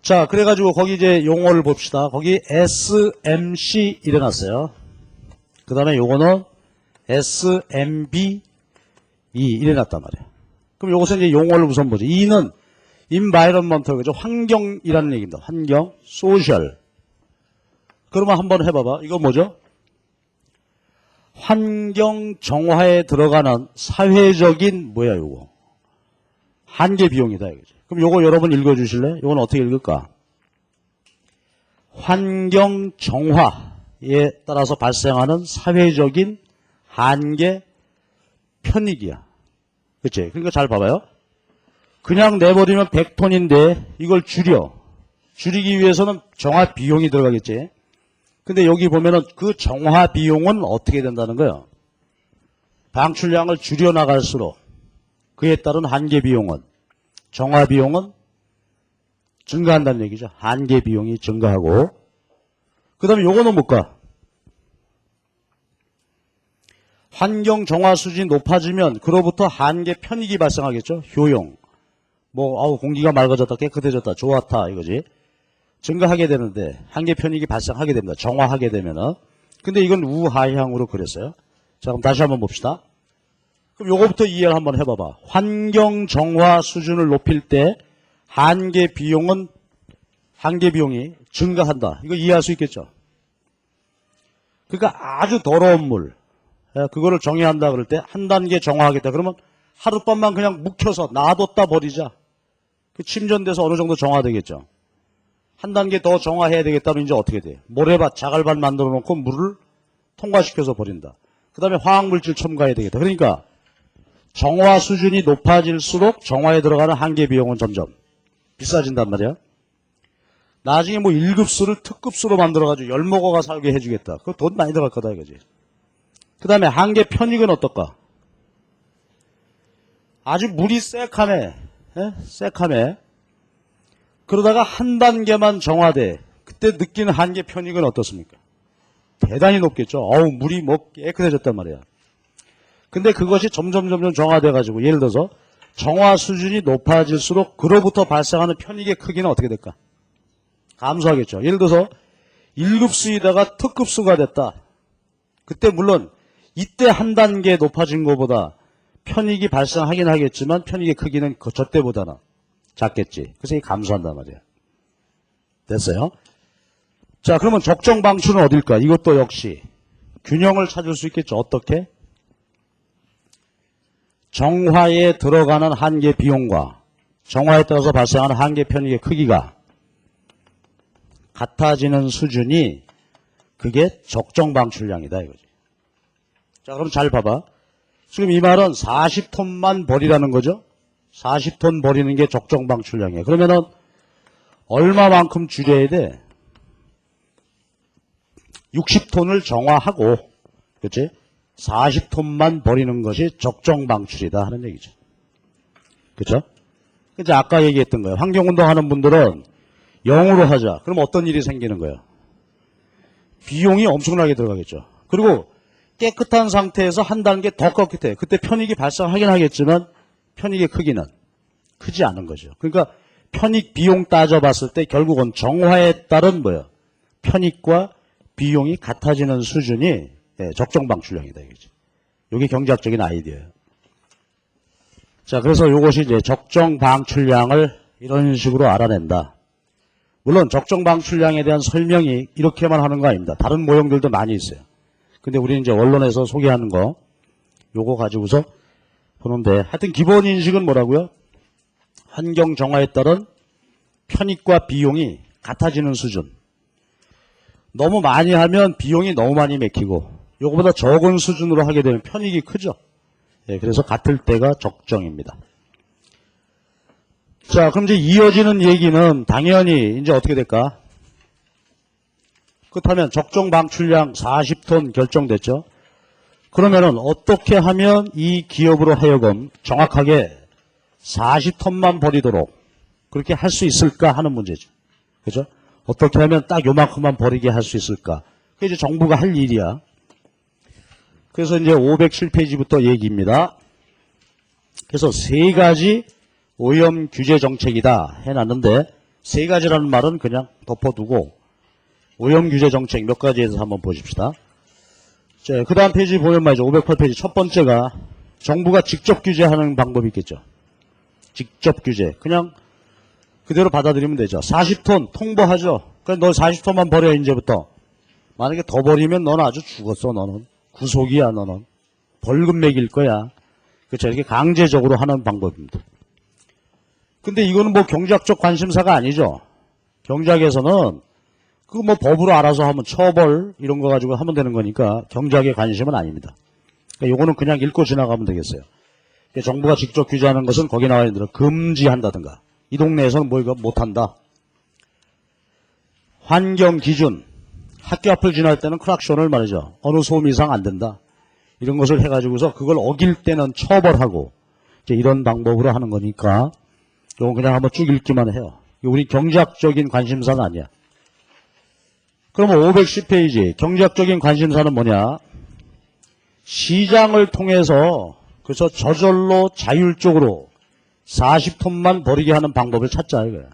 A: 자, 그래가지고 거기 이제 용어를 봅시다. 거기 SMC 일어났어요. 그 다음에 요거는 SMB 일어났단 말이에요. 그럼 요것은 이제 용어를 우선 보죠. E는 environmental, 그죠? 환경이라는 얘기입니다. 환경, social. 그러면 한번 해봐봐. 이거 뭐죠? 환경 정화에 들어가는 사회적인 뭐야 요거? 한계 비용이다 이거죠. 그럼 요거 여러분 읽어주실래요? 요건 어떻게 읽을까? 환경 정화에 따라서 발생하는 사회적인 한계 편익이야. 그치? 그러니까 잘 봐봐요. 그냥 내버리면 100톤인데 이걸 줄이기 위해서는 정화 비용이 들어가겠지. 근데 여기 보면은 그 정화 비용은 어떻게 된다는 거예요? 방출량을 줄여나갈수록 그에 따른 한계 비용은, 정화 비용은 증가한다는 얘기죠. 한계 비용이 증가하고. 그 다음에 요거는 뭘까? 환경 정화 수준이 높아지면 그로부터 한계 편익이 발생하겠죠. 효용. 공기가 맑아졌다, 깨끗해졌다, 좋았다, 이거지. 증가하게 되는데, 한계 편익이 발생하게 됩니다. 정화하게 되면은. 근데 이건 우하향으로 그랬어요. 자, 그럼 다시 한번 봅시다. 그럼 요거부터 이해를 한번 해봐봐. 환경 정화 수준을 높일 때, 한계 비용이 증가한다. 이거 이해할 수 있겠죠? 그러니까 아주 더러운 물, 그거를 정의한다 그럴 때, 한 단계 정화하겠다. 그러면 하룻밤만 그냥 묵혀서 놔뒀다 버리자. 그 침전돼서 어느 정도 정화되겠죠. 한 단계 더 정화해야 되겠다면 이제 어떻게 돼? 모래밭, 자갈밭 만들어 놓고 물을 통과시켜서 버린다. 그 다음에 화학물질 첨가해야 되겠다. 그러니까 정화 수준이 높아질수록 정화에 들어가는 한계 비용은 점점 비싸진단 말이야. 나중에 뭐 1급수를 특급수로 만들어가지고 열먹어가 살게 해주겠다. 그거 돈 많이 들어갈 거다 이거지. 그 다음에 한계 편익은 어떨까? 아주 물이 새카매. 새카매. 그러다가 한 단계만 정화돼. 그때 느끼는 한계 편익은 어떻습니까? 대단히 높겠죠. 물이 뭐 깨끗해졌단 말이야. 근데 그것이 점점 정화돼가지고 예를 들어서 정화 수준이 높아질수록 그로부터 발생하는 편익의 크기는 어떻게 될까? 감소하겠죠. 예를 들어서 1급수이다가 특급수가 됐다. 그때 물론 이때 한 단계 높아진 것보다 편익이 발생하긴 하겠지만 편익의 크기는 저 때보다는 작겠지. 그래서 이게 감소한단 말이야. 됐어요? 자, 그러면 적정 방출은 어딜까? 이것도 역시 균형을 찾을 수 있겠죠. 어떻게? 정화에 들어가는 한계 비용과 정화에 따라서 발생하는 한계 편익의 크기가 같아지는 수준이 그게 적정 방출량이다 이거지. 자, 그럼 잘 봐봐. 지금 이 말은 40톤만 버리라는 거죠. 40톤 버리는 게 적정 방출량이에요. 그러면은 얼마만큼 줄여야 돼? 60톤을 정화하고, 그치? 40톤만 버리는 것이 적정 방출이다 하는 얘기죠. 그쵸? 이제 아까 얘기했던 거예요. 환경운동 하는 분들은 0으로 하자. 그럼 어떤 일이 생기는 거예요? 비용이 엄청나게 들어가겠죠. 그리고 깨끗한 상태에서 한 단계 더 깨끗해. 그때 편익이 발생하긴 하겠지만 편익의 크기는 크지 않은 거죠. 그러니까 편익 비용 따져봤을 때 결국은 정화에 따른 뭐예요? 편익과 비용이 같아지는 수준이 적정 방출량이다 이거죠. 이게 경제학적인 아이디어예요. 자, 그래서 이것이 이제 적정 방출량을 이런 식으로 알아낸다. 물론 적정 방출량에 대한 설명이 이렇게만 하는 거 아닙니다. 다른 모형들도 많이 있어요. 근데 우리는 이제 언론에서 소개하는 거 요거 가지고서 보는데 하여튼 기본 인식은 뭐라고요? 환경 정화에 따른 편익과 비용이 같아지는 수준. 너무 많이 하면 비용이 너무 많이 맥히고 요거보다 적은 수준으로 하게 되면 편익이 크죠. 예, 그래서 같을 때가 적정입니다. 자, 그럼 이제 이어지는 얘기는 당연히 이제 어떻게 될까? 그렇다면 적정 방출량 40톤 결정됐죠? 그러면은 어떻게 하면 이 기업으로 하여금 정확하게 40톤만 버리도록 그렇게 할 수 있을까 하는 문제죠. 그죠? 어떻게 하면 딱 요만큼만 버리게 할 수 있을까? 그게 이제 정부가 할 일이야. 그래서 이제 507페이지부터 얘기입니다. 그래서 세 가지 오염 규제 정책이다 해놨는데 세 가지라는 말은 그냥 덮어두고 오염 규제 정책 몇 가지에서 한번 보십시다. 자, 그 다음 페이지 보면 말이죠. 508페이지 첫 번째가 정부가 직접 규제하는 방법이 있겠죠. 직접 규제. 그냥 그대로 받아들이면 되죠. 40톤 통보하죠. 그래 너 40톤만 버려 이제부터. 만약에 더 버리면 너는 아주 죽었어. 너는. 구속이야 너는. 벌금 매길 거야. 그렇죠. 이렇게 강제적으로 하는 방법입니다. 근데 이거는 뭐 경제학적 관심사가 아니죠. 경제학에서는 그 뭐 법으로 알아서 하면 처벌 이런 거 가지고 하면 되는 거니까 경제학의 관심은 아닙니다. 그러니까 이거는 그냥 읽고 지나가면 되겠어요. 그러니까 정부가 직접 규제하는 것은 거기 나와 있는 대로 금지한다든가 이 동네에서는 뭐 이거 못한다. 환경 기준 학교 앞을 지날 때는 크락션을 말이죠. 어느 소음 이상 안 된다. 이런 것을 해가지고서 그걸 어길 때는 처벌하고 이제 이런 방법으로 하는 거니까 이건 그냥 한번 쭉 읽기만 해요. 우리 경제학적인 관심사는 아니야. 그러면 510페이지 경제학적인 관심사는 뭐냐? 시장을 통해서 그래서 저절로 자율적으로 40톤만 버리게 하는 방법을 찾자 이거야.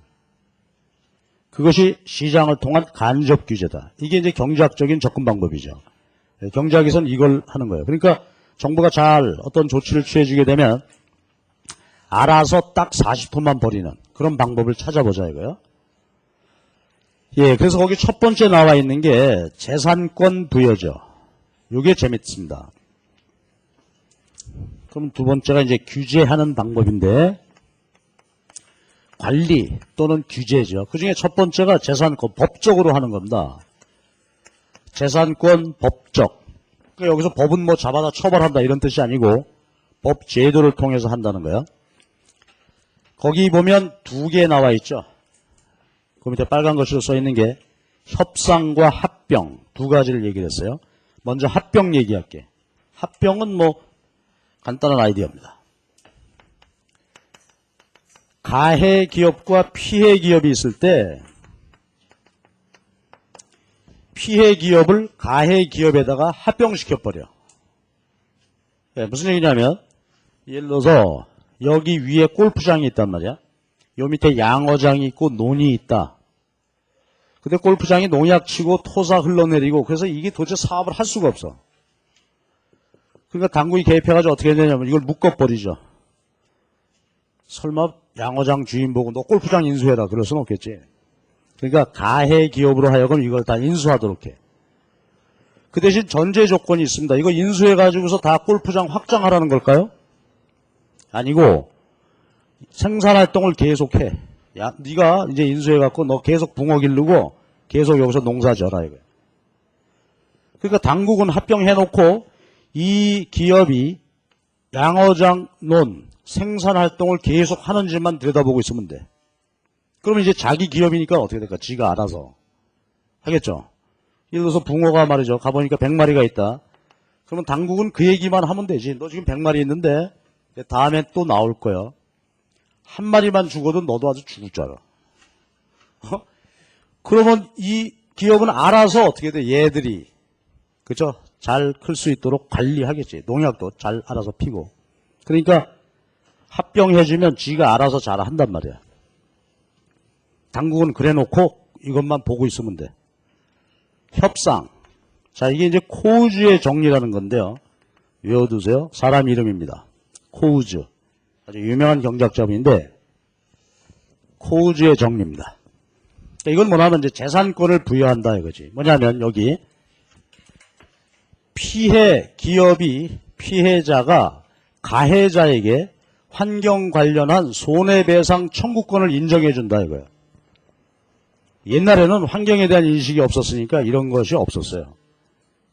A: 그것이 시장을 통한 간접 규제다. 이게 이제 경제학적인 접근 방법이죠. 경제학에서는 이걸 하는 거예요. 그러니까 정부가 잘 어떤 조치를 취해주게 되면 알아서 딱 40톤만 버리는 그런 방법을 찾아보자 이거예요. 예, 그래서 거기 첫 번째 나와 있는 게 재산권 부여죠. 이게 재밌습니다. 그럼 두 번째가 이제 규제하는 방법인데 관리 또는 규제죠. 그 중에 첫 번째가 재산권 법적으로 하는 겁니다. 재산권 법적. 그러니까 여기서 법은 뭐 잡아다 처벌한다 이런 뜻이 아니고 법 제도를 통해서 한다는 거예요. 거기 보면 두 개 나와 있죠. 그 밑에 빨간 것으로 써 있는 게 협상과 합병 두 가지를 얘기를 했어요. 먼저 합병 얘기할게. 합병은 뭐 간단한 아이디어입니다. 가해 기업과 피해 기업이 있을 때 피해 기업을 가해 기업에다가 합병시켜버려. 네, 무슨 얘기냐면 예를 들어서 여기 위에 골프장이 있단 말이야. 요 밑에 양어장이 있고 논이 있다. 근데 골프장이 농약 치고 토사 흘러내리고 그래서 이게 도대체 사업을 할 수가 없어. 그러니까 당국이 개입해가지고 어떻게 되냐면 이걸 묶어버리죠. 설마 양어장 주인 보고 너 골프장 인수해라 그럴 수는 없겠지. 그러니까 가해 기업으로 하여금 이걸 다 인수하도록 해. 그 대신 전제 조건이 있습니다. 이거 인수해가지고서 다 골프장 확장하라는 걸까요? 아니고 생산활동을 계속해. 야, 네가 이제 인수해갖고 너 계속 붕어 기르고 계속 여기서 농사 져라 이거야. 그러니까 당국은 합병해놓고 이 기업이 양어장 논 생산활동을 계속 하는지만 들여다보고 있으면 돼. 그러면 이제 자기 기업이니까 어떻게 될까? 지가 알아서 하겠죠. 예를 들어서 붕어가 말이죠. 가보니까 100마리가 있다. 그러면 당국은 그 얘기만 하면 되지. 너 지금 100마리 있는데 다음에 또 나올 거야. 한 마리만 죽어도 너도 아주 죽을 줄 알아. 그러면 이 기업은 알아서 어떻게 돼? 얘들이 그죠? 잘 클 수 있도록 관리하겠지. 농약도 잘 알아서 피고. 그러니까 합병해주면 지가 알아서 잘 한단 말이야. 당국은 그래놓고 이것만 보고 있으면 돼. 협상. 자, 이게 이제 코우즈의 정리라는 건데요. 외워두세요. 사람 이름입니다. 코우즈. 아주 유명한 경제학자분인데, 코우즈의 정리입니다. 이건 뭐냐면 이제 재산권을 부여한다 이거지. 뭐냐면 여기 기업이 피해자가 가해자에게 환경 관련한 손해배상 청구권을 인정해준다 이거예요. 옛날에는 환경에 대한 인식이 없었으니까 이런 것이 없었어요.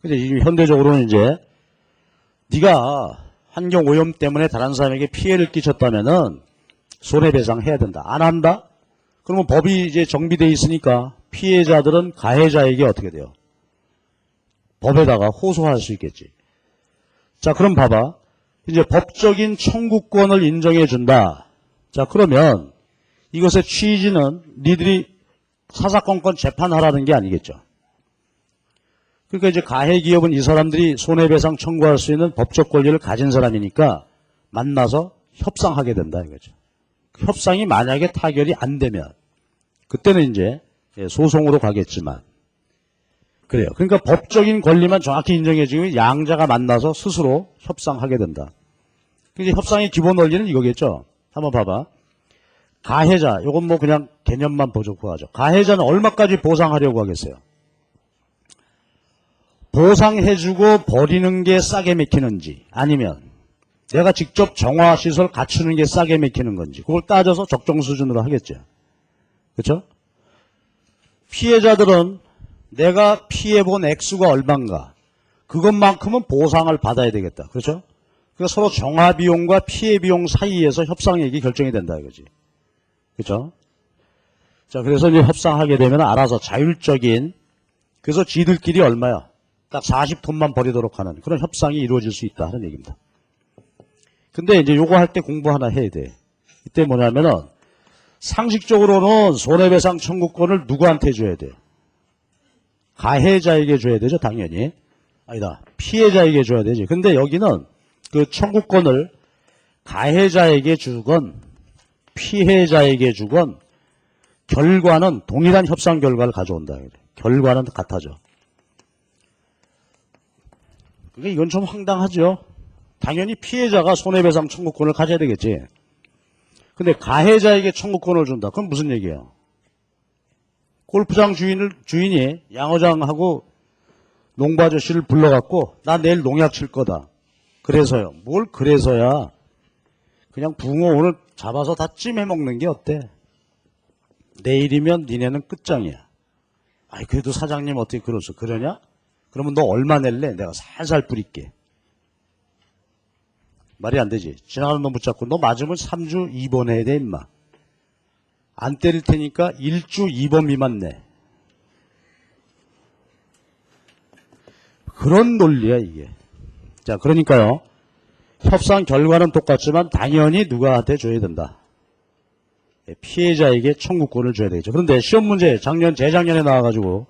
A: 근데 지금 현대적으로는 이제 네가 환경 오염 때문에 다른 사람에게 피해를 끼쳤다면은 손해배상 해야 된다. 안 한다? 그러면 법이 이제 정비되어 있으니까 피해자들은 가해자에게 어떻게 돼요? 법에다가 호소할 수 있겠지. 자, 그럼 봐봐. 이제 법적인 청구권을 인정해 준다. 자, 그러면 이것의 취지는 니들이 사사건건 재판하라는 게 아니겠죠. 그러니까 이제 가해 기업은 이 사람들이 손해배상 청구할 수 있는 법적 권리를 가진 사람이니까 만나서 협상하게 된다 이거죠. 협상이 만약에 타결이 안 되면 그때는 이제 소송으로 가겠지만 그래요. 그러니까 법적인 권리만 정확히 인정해주면 양자가 만나서 스스로 협상하게 된다. 그러니까 협상의 기본 원리는 이거겠죠. 한번 봐봐. 가해자, 이건 뭐 그냥 개념만 보조고 하죠. 가해자는 얼마까지 보상하려고 하겠어요? 보상해주고 버리는 게 싸게 맥히는지 아니면 내가 직접 정화시설 갖추는 게 싸게 맥히는 건지 그걸 따져서 적정 수준으로 하겠죠. 그렇죠? 피해자들은 내가 피해본 액수가 얼마인가 그것만큼은 보상을 받아야 되겠다. 그렇죠? 그러니까 서로 정화비용과 피해비용 사이에서 협상액이 결정이 된다 이거지. 그렇죠? 자, 그래서 이제 협상하게 되면 알아서 자율적인 그래서 지들끼리 얼마야? 딱 40톤만 버리도록 하는 그런 협상이 이루어질 수 있다 하는 얘기입니다. 근데 이제 요거 할 때 공부 하나 해야 돼. 이때 뭐냐면은 상식적으로는 손해배상 청구권을 누구한테 줘야 돼요? 가해자에게 줘야 되죠, 당연히. 아니다. 피해자에게 줘야 되지. 근데 여기는 그 청구권을 가해자에게 주건 피해자에게 주건 결과는 동일한 협상 결과를 가져온다. 결과는 같아져. 그러니까 이건 좀 황당하죠. 당연히 피해자가 손해배상 청구권을 가져야 되겠지. 근데 가해자에게 청구권을 준다. 그럼 무슨 얘기예요? 골프장 주인이 양어장하고 농부 아저씨를 불러갖고 나 내일 농약 칠 거다. 그래서요. 뭘 그래서야. 그냥 붕어 오늘 잡아서 다 찜해 먹는 게 어때? 내일이면 니네는 끝장이야. 아이 그래도 사장님 어떻게 그러소? 그러냐? 그러면 너 얼마 낼래? 내가 살살 뿌릴게. 말이 안 되지. 지나가는 놈 붙잡고 너 맞으면 3주 입원해야 돼 임마. 안 때릴 테니까 1주 입원 미만 내. 그런 논리야 이게. 자, 그러니까요. 협상 결과는 똑같지만 당연히 누구한테 줘야 된다. 피해자에게 청구권을 줘야 되겠죠. 그런데 시험 문제 작년 재작년에 나와가지고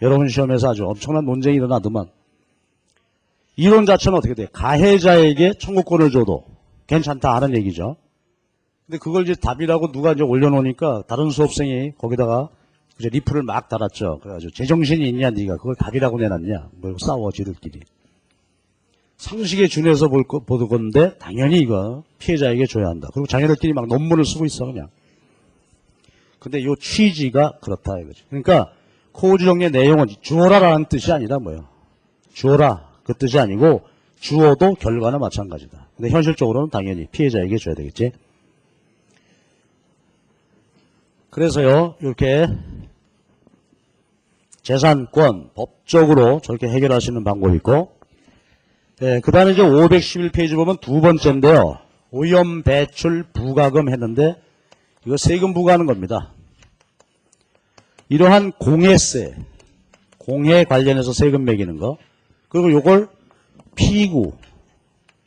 A: 여러분 시험에서 아주 엄청난 논쟁이 일어나더만 이론 자체는 어떻게 돼? 가해자에게 청구권을 줘도 괜찮다 하는 얘기죠. 근데 그걸 이제 답이라고 누가 이제 올려놓으니까 다른 수업생이 거기다가 이제 리플을 막 달았죠. 그래가지고 제정신이 있냐 네가 그걸 답이라고 내놨냐 뭐 싸워 지들끼리. 상식에 준해서 보던 건데 당연히 이거 피해자에게 줘야 한다. 그리고 자기들끼리 막 논문을 쓰고 있어 그냥. 근데 이 취지가 그렇다 이거죠. 그러니까 코우즈 정리의 내용은 주어라라는 뜻이 아니라 뭐예요. 주어라 그 뜻이 아니고 주어도 결과는 마찬가지다. 근데 현실적으로는 당연히 피해자에게 줘야 되겠지. 그래서요 이렇게 재산권 법적으로 저렇게 해결할 수 있는 방법이 있고 그 다음에 이제 511페이지 보면 두 번째인데요. 오염 배출 부과금 했는데 이거 세금 부과하는 겁니다. 이러한 공해세, 공해 관련해서 세금 매기는 거. 그리고 요걸 피구,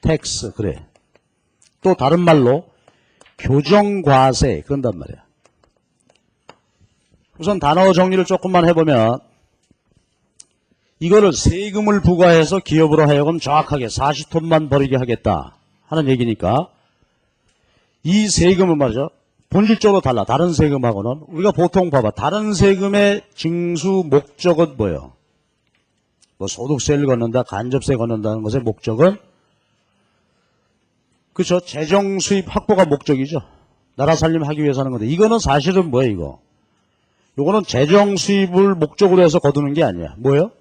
A: 텍스, 그래. 또 다른 말로 교정과세, 그런단 말이야. 우선 단어 정리를 조금만 해보면, 이거를 세금을 부과해서 기업으로 하여금 정확하게 40톤만 벌이게 하겠다 하는 얘기니까, 이 세금은 말이죠. 본질적으로 달라. 다른 세금하고는. 우리가 보통 봐봐. 다른 세금의 징수 목적은 뭐예요? 뭐 소득세를 걷는다, 간접세 걷는다는 것의 목적은 그렇죠. 재정 수입 확보가 목적이죠. 나라 살림하기 위해서 하는 건데 이거는 사실은 뭐예요, 이거? 요거는 재정 수입을 목적으로 해서 거두는 게 아니야. 뭐예요?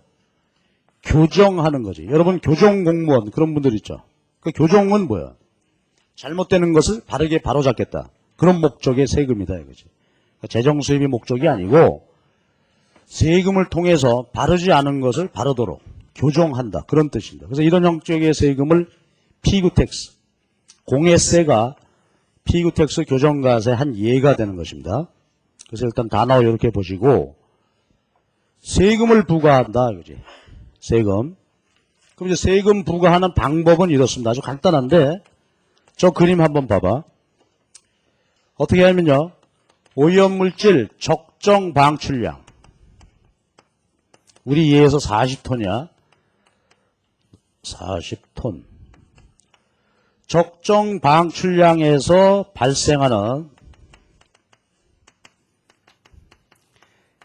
A: 교정하는 거지. 여러분 교정 공무원 그런 분들 있죠. 그 교정은 뭐야? 잘못되는 것을 바르게 바로잡겠다. 그런 목적의 세금이다 이거지. 그러니까 재정 수입이 목적이 아니고 세금을 통해서 바르지 않은 것을 바르도록 교정한다. 그런 뜻입니다. 그래서 이런 형식의 세금을 피구텍스, 공예세가 피구텍스 교정과세의 한 예가 되는 것입니다. 그래서 일단 단어 이렇게 보시고 세금을 부과한다 이거지. 세금. 그럼 이제 세금 부과하는 방법은 이렇습니다. 아주 간단한데 저 그림 한번 봐봐. 어떻게 하면요. 오염물질 적정 방출량. 우리 예에서 40톤이야. 40톤. 적정 방출량에서 발생하는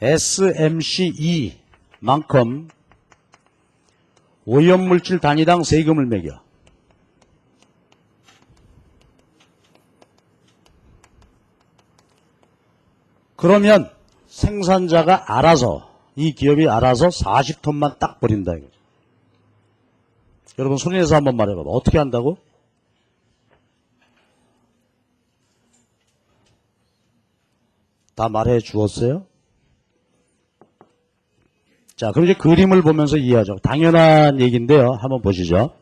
A: SMCE만큼 오염물질 단위당 세금을 매겨. 그러면 생산자가 알아서 이 기업이 알아서 40톤만 딱 버린다 이거죠. 여러분 손에서 한번 말해봐봐. 어떻게 한다고? 다 말해 주었어요? 자, 그럼 이제 그림을 보면서 이해하죠. 당연한 얘기인데요. 한번 보시죠.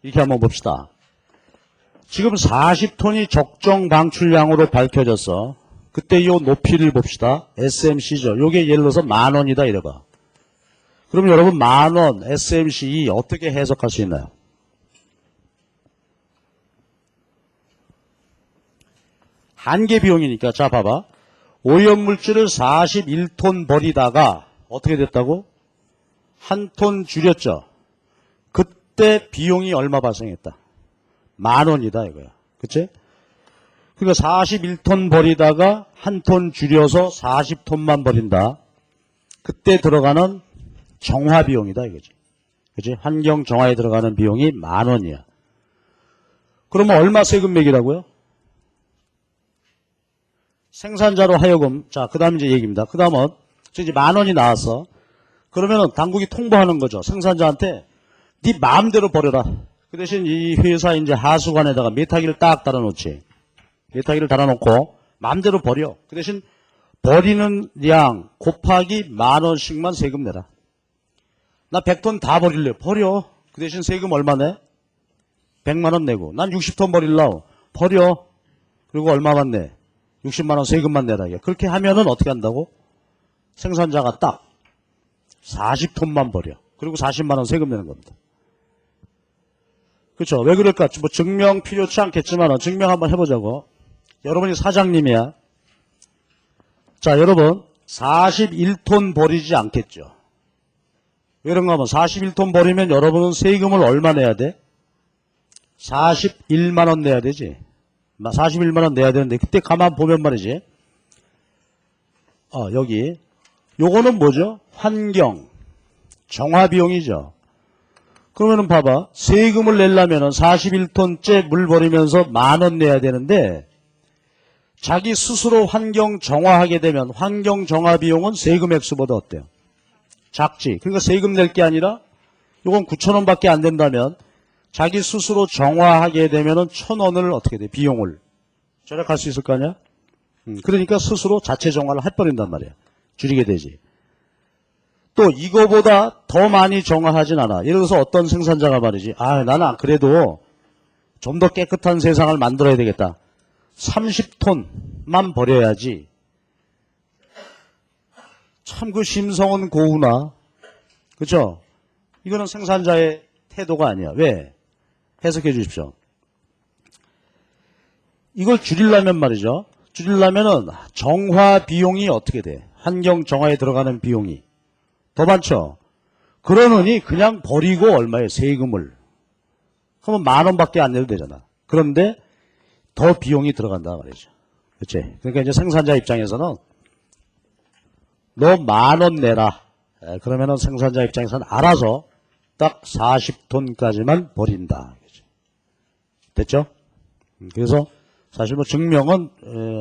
A: 이렇게 한번 봅시다. 지금 40톤이 적정 방출량으로 밝혀졌어. 그때 이 높이를 봅시다. SMC죠. 요게 예를 들어서 10,000원이다 이래봐. 그럼 여러분 10,000원 SMCE 어떻게 해석할 수 있나요? 한계 비용이니까. 자 봐봐. 오염물질을 41톤 버리다가 어떻게 됐다고? 1톤 줄였죠. 그때 비용이 얼마 발생했다? 10,000원이다 이거야. 그치? 그러니까 41톤 버리다가 1톤 줄여서 40톤만 버린다. 그때 들어가는 정화 비용이다 이거지. 그치? 환경 정화에 들어가는 비용이 10,000원이야. 그러면 얼마 세금 매기라고요? 생산자로 하여금, 자, 그 다음 이제 얘기입니다. 그 다음은, 이제 10,000원이 나왔어. 그러면은 당국이 통보하는 거죠. 생산자한테, 네 마음대로 버려라. 그 대신 이 회사 이제 하수관에다가 메타기를 딱 달아놓지. 메타기를 달아놓고, 마음대로 버려. 그 대신 버리는 양 곱하기 10,000원씩만 세금 내라. 나 100톤 다 버릴래. 버려. 그 대신 세금 얼마 내? 100만원 내고. 난 60톤 버릴라고. 버려. 그리고 얼마만 내? 60만원 세금만 내라. 그렇게 하면은 어떻게 한다고? 생산자가 딱 40톤만 버려. 그리고 40만원 세금 내는 겁니다. 그렇죠? 왜 그럴까? 뭐 증명 필요치 않겠지만 증명 한번 해보자고. 여러분이 사장님이야. 자, 여러분 41톤 버리지 않겠죠? 왜 그런가 하면 41톤 버리면 여러분은 세금을 얼마 내야 돼? 41만원 내야 되지. 41만원 내야 되는데 그때 가만 보면 말이지. 여기 요거는 뭐죠? 환경 정화 비용이죠. 그러면은 봐봐. 세금을 내려면은 41톤째 물 버리면서 10,000원 내야 되는데 자기 스스로 환경 정화하게 되면 환경 정화 비용은 세금 액수보다 어때요? 작지. 그러니까 세금 낼 게 아니라 요건 9,000원밖에 안 된다면 자기 스스로 정화하게 되면은 1,000원을 어떻게 돼? 비용을 절약할 수 있을 거 아니야? 그러니까 스스로 자체 정화를 해버린단 말이야. 줄이게 되지. 또 이거보다 더 많이 정화하진 않아. 예를 들어서 어떤 생산자가 말이지. 나는 그래도 좀 더 깨끗한 세상을 만들어야 되겠다. 30톤만 버려야지. 참 그 심성은 고우나 그렇죠? 이거는 생산자의 태도가 아니야. 왜? 해석해 주십시오. 이걸 줄이려면 말이죠. 줄이려면은 정화 비용이 어떻게 돼? 환경 정화에 들어가는 비용이 더 많죠. 그러느니 그냥 버리고 얼마에 세금을. 그러면 10,000원밖에 안 내도 되잖아. 그런데 더 비용이 들어간다 말이죠. 그렇지? 그러니까 이제 생산자 입장에서는 너 10,000원 내라. 그러면은 생산자 입장에서는 알아서 딱 40톤까지만 버린다. 됐죠? 그래서 사실 뭐 증명은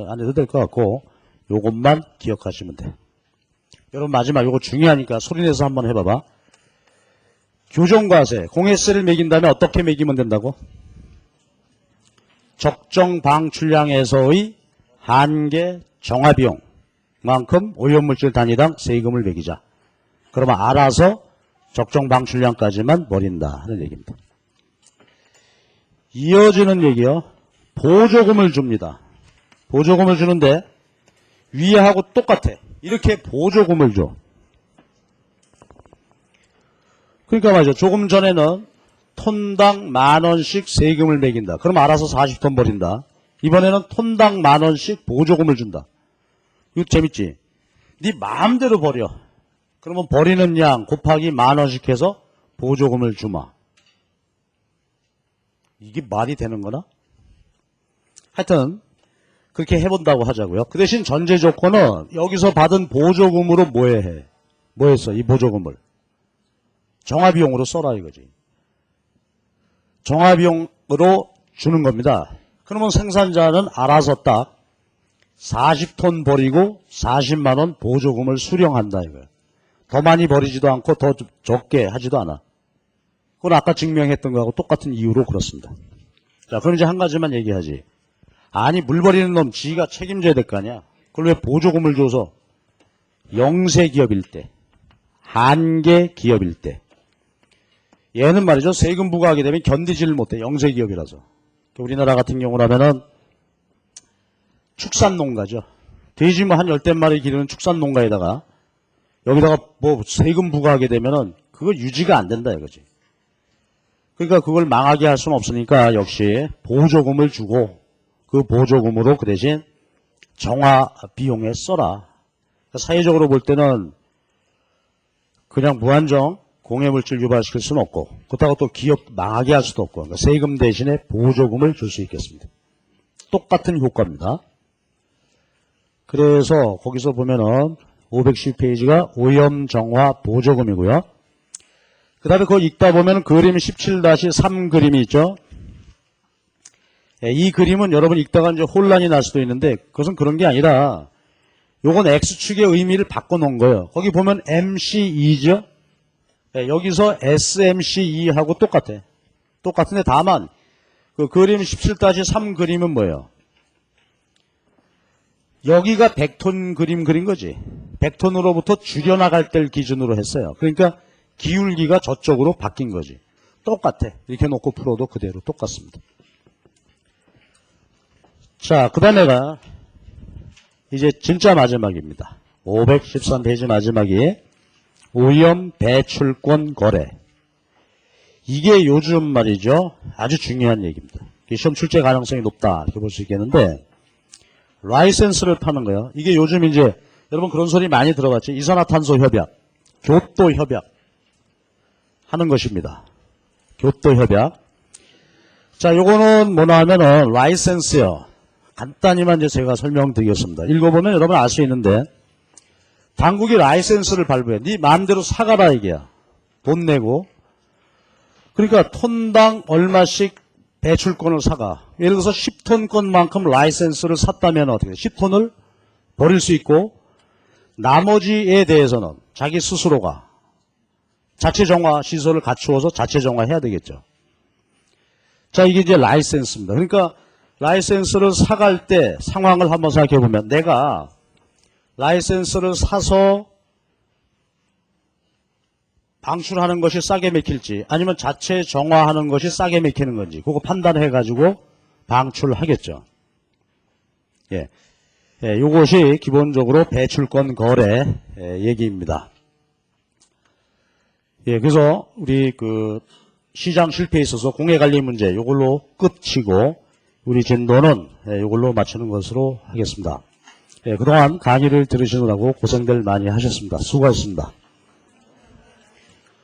A: 안 해도 될 것 같고 요것만 기억하시면 돼. 여러분 마지막 요거 중요하니까 소리내서 한번 해봐봐. 교정과세, 공해세를 매긴 다음에 어떻게 매기면 된다고? 적정 방출량에서의 한계 정화비용만큼 오염물질 단위당 세금을 매기자. 그러면 알아서 적정 방출량까지만 버린다 하는 얘기입니다. 이어지는 얘기요. 보조금을 줍니다. 보조금을 주는데 위하고 똑같아. 이렇게 보조금을 줘. 그러니까 말이죠. 조금 전에는 톤당 10,000원씩 세금을 매긴다. 그럼 알아서 40톤 버린다. 이번에는 톤당 10,000원씩 보조금을 준다. 이거 재밌지? 네 마음대로 버려. 그러면 버리는 양 곱하기 10,000원씩 해서 보조금을 주마. 이게 말이 되는 거나? 하여튼 그렇게 해본다고 하자고요. 그 대신 전제 조건은 여기서 받은 보조금으로 뭐 했어? 이 보조금을 정화비용으로 써라 이거지. 정화비용으로 주는 겁니다. 그러면 생산자는 알아서 딱 40톤 버리고 40만 원 보조금을 수령한다 이거예요. 더 많이 버리지도 않고 더 적게 하지도 않아. 그건 아까 증명했던 거하고 똑같은 이유로 그렇습니다. 자, 그럼 이제 한 가지만 얘기하지. 아니, 물 버리는 놈 지가 책임져야 될 거 아니야. 그걸 왜 보조금을 줘서 영세 기업일 때, 한계 기업일 때. 얘는 말이죠. 세금 부과하게 되면 견디지를 못해. 영세 기업이라서. 우리나라 같은 경우라면은 축산농가죠. 돼지 뭐 한 10대 마리 기르는 축산농가에다가 여기다가 뭐 세금 부과하게 되면은 그거 유지가 안 된다 이거지. 그러니까 그걸 망하게 할 수는 없으니까 역시 보조금을 주고 그 보조금으로 그 대신 정화 비용에 써라. 그러니까 사회적으로 볼 때는 그냥 무한정 공해물질 유발시킬 수는 없고 그렇다고 또 기업 망하게 할 수도 없고 그러니까 세금 대신에 보조금을 줄 수 있겠습니다. 똑같은 효과입니다. 그래서 거기서 보면은 510페이지가 오염정화 보조금이고요. 그 다음에 그거 읽다 보면 그림 17-3 그림이 있죠. 이 그림은 여러분 읽다가 이제 혼란이 날 수도 있는데 그것은 그런 게 아니라 요건 X축의 의미를 바꿔놓은 거예요. 거기 보면 MC2죠. 여기서 SMC2하고 똑같아. 똑같은데 다만 그 그림 17-3 그림은 뭐예요? 여기가 100톤 그림 그린 거지. 100톤으로부터 줄여나갈 때를 기준으로 했어요. 그러니까 기울기가 저쪽으로 바뀐 거지. 똑같아. 이렇게 놓고 풀어도 그대로 똑같습니다. 자, 그 다음에가 이제 진짜 마지막입니다. 513페이지 마지막이 오염 배출권 거래. 이게 요즘 말이죠. 아주 중요한 얘기입니다. 시험 출제 가능성이 높다. 이렇게 볼 수 있겠는데 라이센스를 파는 거예요. 이게 요즘 이제 여러분 그런 소리 많이 들어봤죠. 이산화탄소 협약, 교토 협약 하는 것입니다. 교토 협약. 자, 요거는 뭐나 하면은 라이센스요. 간단히만 이제 제가 설명드리겠습니다. 읽어보면 여러분 알 수 있는데 당국이 라이센스를 발부해. 네 마음대로 사가라 이게야. 돈 내고. 그러니까 톤당 얼마씩 배출권을 사가. 예를 들어서 10톤권만큼 라이센스를 샀다면 어떻게 돼? 10톤을 버릴 수 있고 나머지에 대해서는 자기 스스로가 자체 정화 시설을 갖추어서 자체 정화해야 되겠죠. 자, 이게 이제 라이센스입니다. 그러니까 라이센스를 사갈 때 상황을 한번 생각해 보면 내가 라이센스를 사서 방출하는 것이 싸게 맥힐지 아니면 자체 정화하는 것이 싸게 맥히는 건지 그거 판단해 가지고 방출하겠죠. 예. 예, 이것이 기본적으로 배출권 거래 얘기입니다. 예, 그래서 우리 그 시장 실패에 있어서 공해 관리 문제 요걸로 끝이고 우리 진도는 요걸로 맞추는 것으로 하겠습니다. 예, 그동안 강의를 들으시느라고 고생들 많이 하셨습니다. 수고하셨습니다.